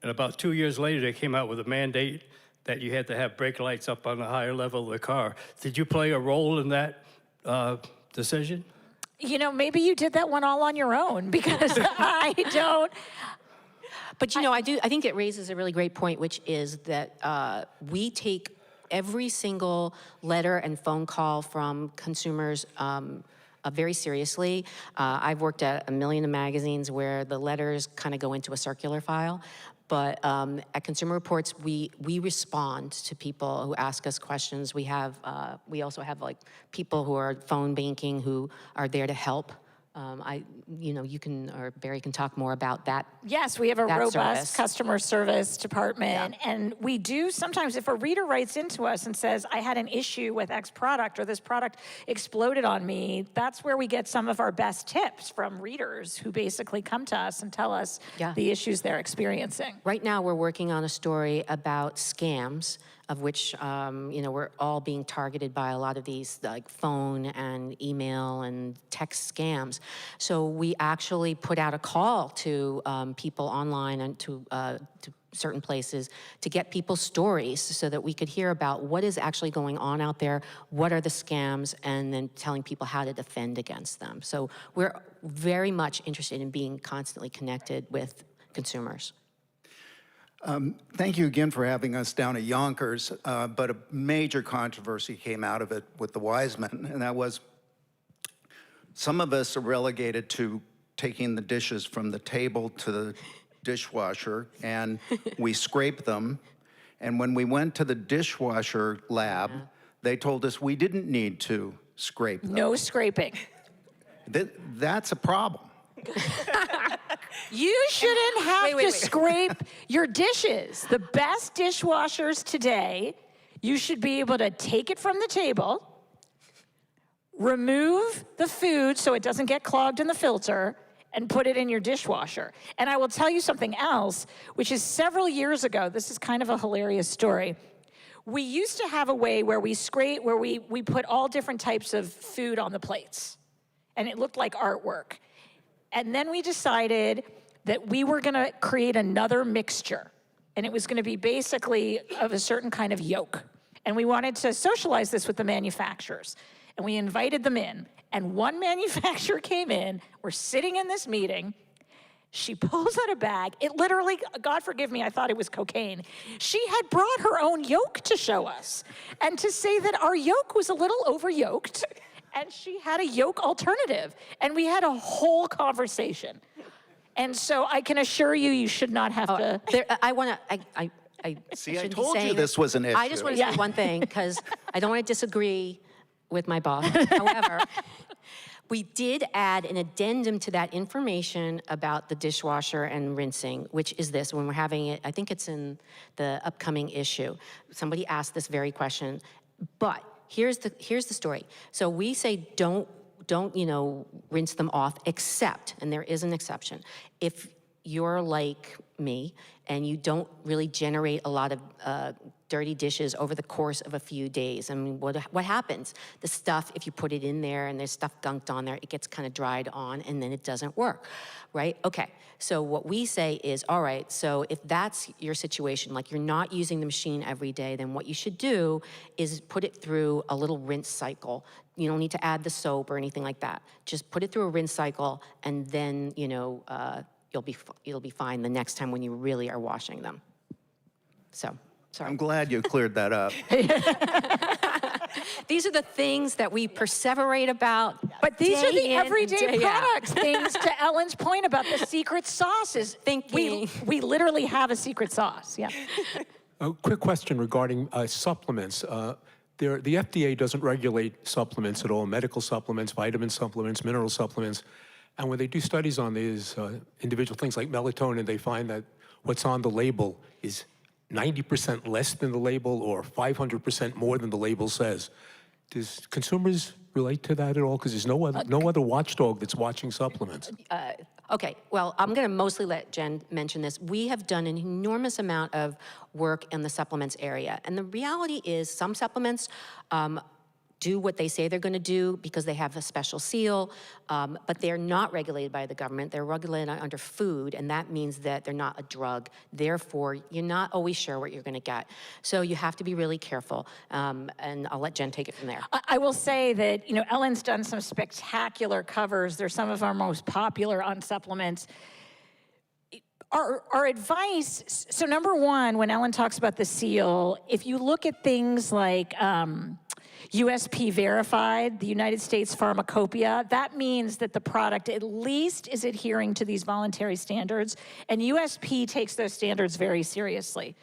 And about 2 years later, they came out with a mandate that you had to have brake lights up on the higher level of the car. Did you play a role in that decision? You know, maybe you did that one all on your own, because I don't. But you know, I think it raises a really great point, which is that we take every single letter and phone call from consumers very seriously. I've worked at a million of magazines where the letters kind of go into a circular file. But at Consumer Reports, we respond to people who ask us questions. We also have like people who are phone banking who are there to help. You can, or Barrie can talk more about that. Yes, we have a robust service. customer service department. Yeah. And we do sometimes, if a reader writes into us and says, I had an issue with X product, or this product exploded on me, that's where we get some of our best tips from readers who basically come to us and tell us the issues they're experiencing. Right now, we're working on a story about scams, of which, we're all being targeted by a lot of these like phone and email and text scams. So we actually put out a call to people online and to certain places to get people's stories so that we could hear about what is actually going on out there, what are the scams, and then telling people how to defend against them. So we're very much interested in being constantly connected with consumers. Thank you again for having us down at Yonkers, but a major controversy came out of it with the Wiseman, and that was some of us are relegated to taking the dishes from the table to the dishwasher, and we scrape them, and when we went to the dishwasher lab, they told us we didn't need to scrape them. No scraping. That's a problem. You shouldn't have to scrape your dishes. The best dishwashers today, you should be able to take it from the table, remove the food so it doesn't get clogged in the filter, and put it in your dishwasher. And I will tell you something else, which is several years ago, this is kind of a hilarious story. We used to have a way where we put all different types of food on the plates, and it looked like artwork. And then we decided that we were gonna create another mixture, and it was gonna be basically of a certain kind of yolk. And we wanted to socialize this with the manufacturers. And we invited them in, and one manufacturer came in, we're sitting in this meeting, she pulls out a bag, it literally, God forgive me, I thought it was cocaine. She had brought her own yolk to show us, and to say that our yolk was a little over-yoked, and she had a yolk alternative, and we had a whole conversation. And so I can assure you, you should not have to. See, I told you this was an issue. I just want to say one thing, because I don't want to disagree with my boss. However, we did add an addendum to that information about the dishwasher and rinsing, which is this, when we're having it, I think it's in the upcoming issue. Somebody asked this very question, but here's the story. So we say don't rinse them off, except, and there is an exception, if you're like me and you don't really generate a lot of dirty dishes over the course of a few days. I mean, what happens? The stuff, if you put it in there and there's stuff gunked on there, it gets kind of dried on and then it doesn't work, right? Okay, so what we say is, all right, so if that's your situation, like you're not using the machine every day, then what you should do is put it through a little rinse cycle. You don't need to add the soap or anything like that. Just put it through a rinse cycle and then, you'll be fine the next time when you really are washing them. So, sorry. I'm glad you cleared that up. These are the things that we perseverate about. But these are the in and everyday day out. products. Things to Ellen's point about the secret sauce is Thinking. we literally have a secret sauce. Yeah. A quick question regarding supplements. the FDA doesn't regulate supplements at all, medical supplements, vitamin supplements, mineral supplements. And when they do studies on these individual things like melatonin, they find that what's on the label is 90% less than the label or 500% more than the label says. Does consumers relate to that at all? Because there's no other watchdog that's watching supplements. Okay, well, I'm going to mostly let Jen mention this. We have done an enormous amount of work in the supplements area. And the reality is some supplements do what they say they're going to do because they have a special seal, but they're not regulated by the government. They're regulated under food, and that means that they're not a drug. Therefore, you're not always sure what you're going to get. So you have to be really careful, and I'll let Jen take it from there. I will say that, you know, Ellen's done some spectacular covers. They're some of our most popular on supplements. Our advice, so number one, when Ellen talks about the seal, if you look at things like USP verified, the United States Pharmacopoeia, that means that the product at least is adhering to these voluntary standards, and USP takes those standards very seriously.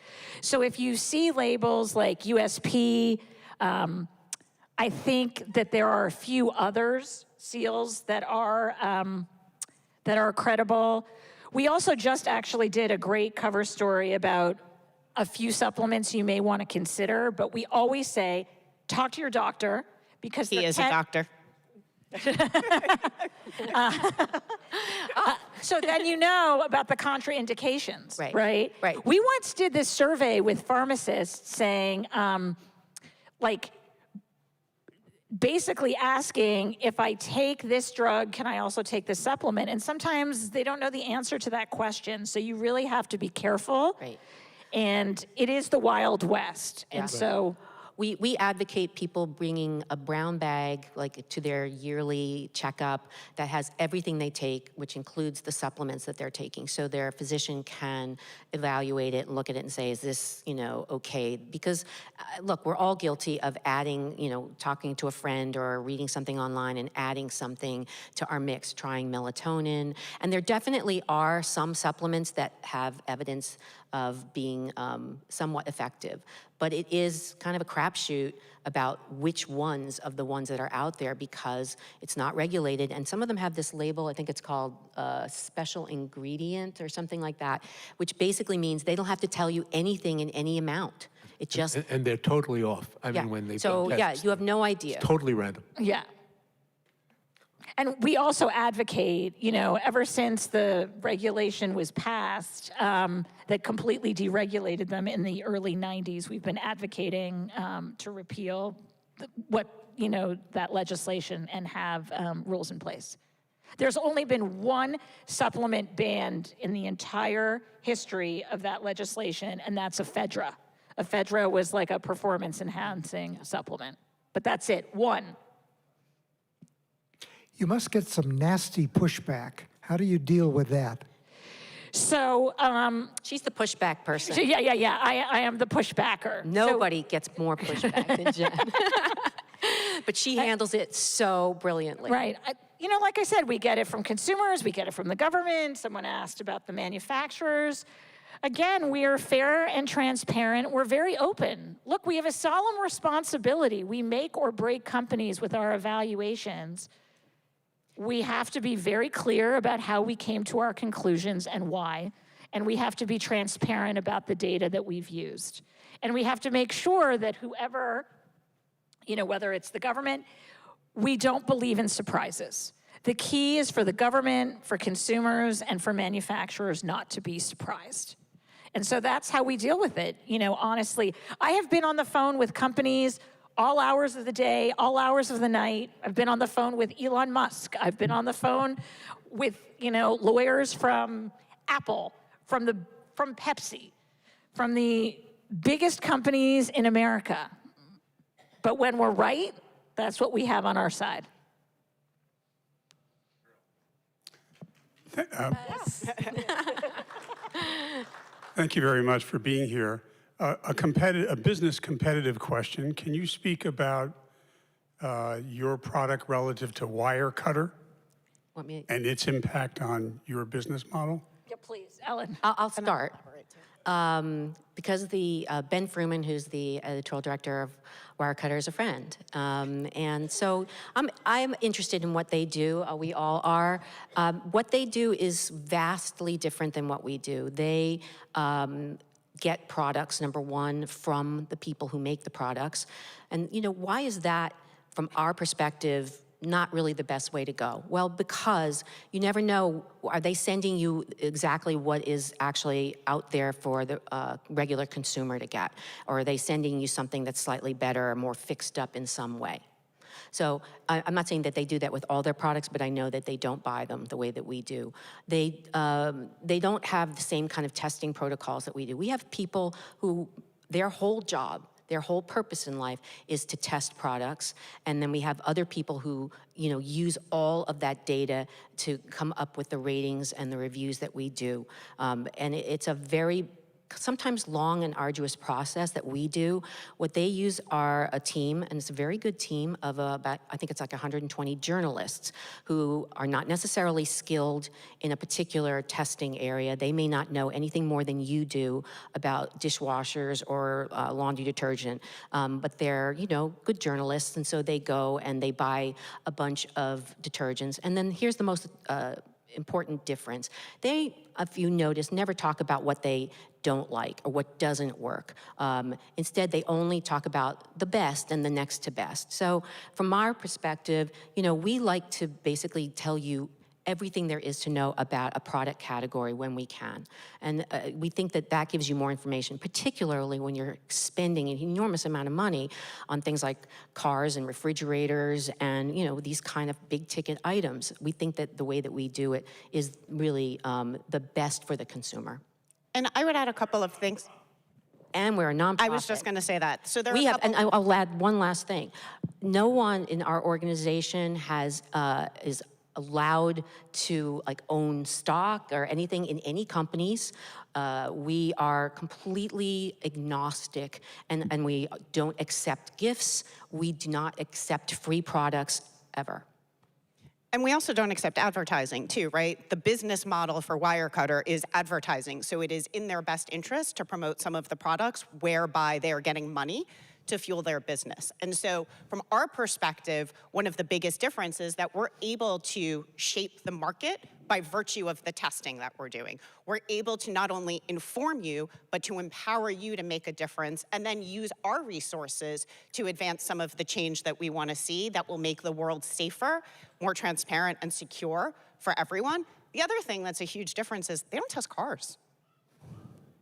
So if you see labels like USP, I think that there are a few others, seals that are credible. We also just actually did a great cover story about a few supplements you may want to consider, but we always say, talk to your doctor, because he is a doctor. So then you know about the contraindications, Right. We once did this survey with pharmacists saying, basically asking, if I take this drug, can I also take this supplement? And sometimes they don't know the answer to that question, so you really have to be careful. Right. And it is the Wild West, Yeah. and so... We advocate people bringing a brown bag like to their yearly checkup that has everything they take, which includes the supplements that they're taking, so their physician can evaluate it and look at it and say, is this, you know, okay? Because look, we're all guilty of adding, you know, talking to a friend or reading something online and adding something to our mix, trying melatonin. And there definitely are some supplements that have evidence of being somewhat effective. But it is kind of a crapshoot about which ones of the ones that are out there, because it's not regulated. And some of them have this label, I think it's called special ingredient or something like that, which basically means they don't have to tell you anything in any amount. It just... And they're totally off. I yeah. mean, when they... So, yeah, you have no idea. It's totally random. Yeah. And we also advocate, you know, ever since the regulation was passed that completely deregulated them in the early 90s, we've been advocating to repeal that legislation and have rules in place. There's only been one supplement banned in the entire history of that legislation, and that's ephedra. Ephedra was like a performance-enhancing supplement, but that's it, one. You must get some nasty pushback. How do you deal with that? So, she's the pushback person. Yeah. I am the pushbacker. Nobody gets more pushback than Jen. But she handles it so brilliantly. Right. Like I said, we get it from consumers, we get it from the government. Someone asked about the manufacturers. Again, we are fair and transparent. We're very open. Look, we have a solemn responsibility. We make or break companies with our evaluations. We have to be very clear about how we came to our conclusions and why. And we have to be transparent about the data that we've used. And we have to make sure that whoever, whether it's the government, we don't believe in surprises. The key is for the government, for consumers, and for manufacturers not to be surprised. And so that's how we deal with it. Honestly, I have been on the phone with companies all hours of the day, all hours of the night. I've been on the phone with Elon Musk. I've been on the phone with, lawyers from Apple, from Pepsi, from the biggest companies in America. But when we're right, that's what we have on our side. Thank you very much for being here. A business competitive question. Can you speak about your product relative to wire cutter and its impact on your business model? Yeah, please, Ellen. I'll start. Because Ben Fruman, who's the editorial director of Wirecutter, is a friend, and so I'm interested in what they do. We all are. What they do is vastly different than what we do. They get products, number one, from the people who make the products, and why is that, from our perspective, not really the best way to go? Well, because you never know, are they sending you exactly what is actually out there for the regular consumer to get? Or are they sending you something that's slightly better or more fixed up in some way? So I'm not saying that they do that with all their products, but I know that they don't buy them the way that we do. They don't have the same kind of testing protocols that we do. We have people who, their whole job, their whole purpose in life is to test products, and then we have other people who, use all of that data to come up with the ratings and the reviews that we do. And it's a very sometimes long and arduous process that we do. What they use are a team, and it's a very good team of about, I think it's like 120 journalists who are not necessarily skilled in a particular testing area. They may not know anything more than you do about dishwashers or laundry detergent, but they're, good journalists, and so they go and they buy a bunch of detergents. And then here's the most important difference. They, if you notice, never talk about what they don't like or what doesn't work. Instead, they only talk about the best and the next to best. So from our perspective, we like to basically tell you everything there is to know about a product category when we can. And we think that that gives you more information, particularly when you're spending an enormous amount of money on things like cars and refrigerators and, these kind of big ticket items. We think that the way that we do it is really the best for the consumer. And I would add a couple of things. And we're a nonprofit. I was just going to say that. So there we are have, and I'll add one last thing. No one in our organization is allowed to own stock or anything in any companies. We are completely agnostic, and we don't accept gifts. We do not accept free products ever. And we also don't accept advertising too, right? The business model for Wirecutter is advertising. So it is in their best interest to promote some of the products whereby they are getting money to fuel their business. And so from our perspective, one of the biggest differences is that we're able to shape the market by virtue of the testing that we're doing. We're able to not only inform you, but to empower you to make a difference and then use our resources to advance some of the change that we want to see that will make the world safer, more transparent and secure for everyone. The other thing that's a huge difference is they don't test cars.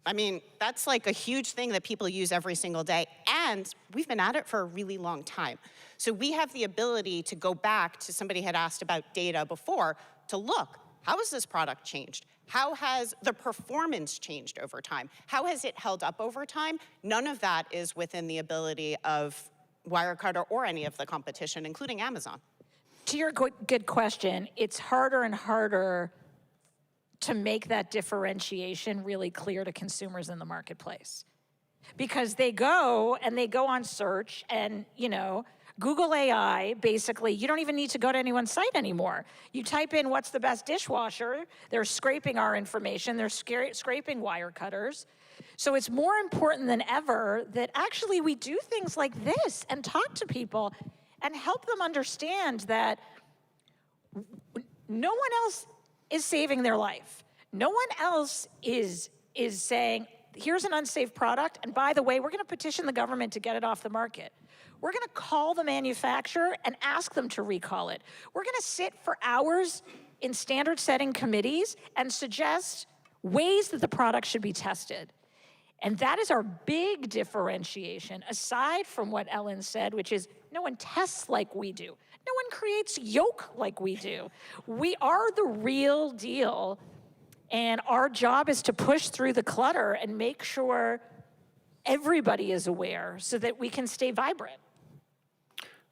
I mean, that's like a huge thing that people use every single day, and we've been at it for a really long time. So we have the ability to go back to, somebody had asked about data before, to look, how has this product changed? How has the performance changed over time? How has it held up over time? None of that is within the ability of Wirecutter or any of the competition, including Amazon. To your good question, it's harder and harder to make that differentiation really clear to consumers in the marketplace. Because they go on search and, Google AI, basically, you don't even need to go to anyone's site anymore. You type in what's the best dishwasher, they're scraping our information, they're scraping Wirecutters. So it's more important than ever that actually we do things like this and talk to people and help them understand that no one else is saving their life. No one else is saying, here's an unsafe product, and by the way, we're gonna petition the government to get it off the market. We're gonna call the manufacturer and ask them to recall it. We're gonna sit for hours in standard setting committees and suggest ways that the product should be tested. And that is our big differentiation, aside from what Ellen said, which is no one tests like we do. No one creates yolk like we do. We are the real deal, and our job is to push through the clutter and make sure everybody is aware so that we can stay vibrant.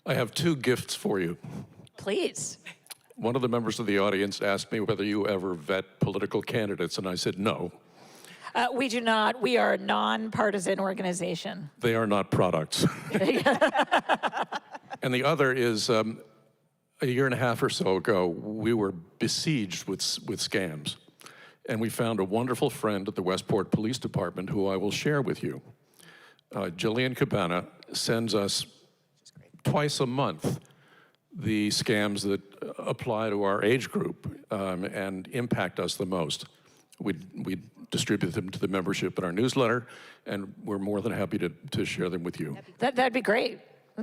I have two gifts for you. Please. One of the members of the audience asked me whether you ever vet political candidates, and I said no. We do not. We are a nonpartisan organization. They are not products. And the other is, a year and a half or so ago, we were besieged with scams. And we found a wonderful friend at the Westport Police Department who I will share with you. Jillian Cabana sends us twice a month the scams that apply to our age group and impact us the most. We distribute them to the membership in our newsletter, and we're more than happy to share them with you. That'd be great.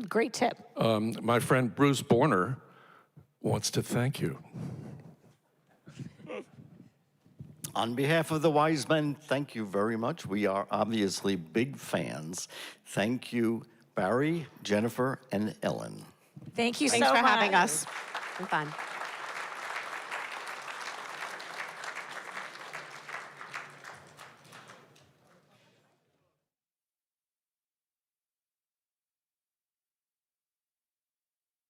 Great tip. My friend Bruce Borner wants to thank you. On behalf of the Wise Men, thank you very much. We are obviously big fans. Thank you, Barrie, Jennifer, and Ellen. Thank you Thanks so for much. having us. It's been fun.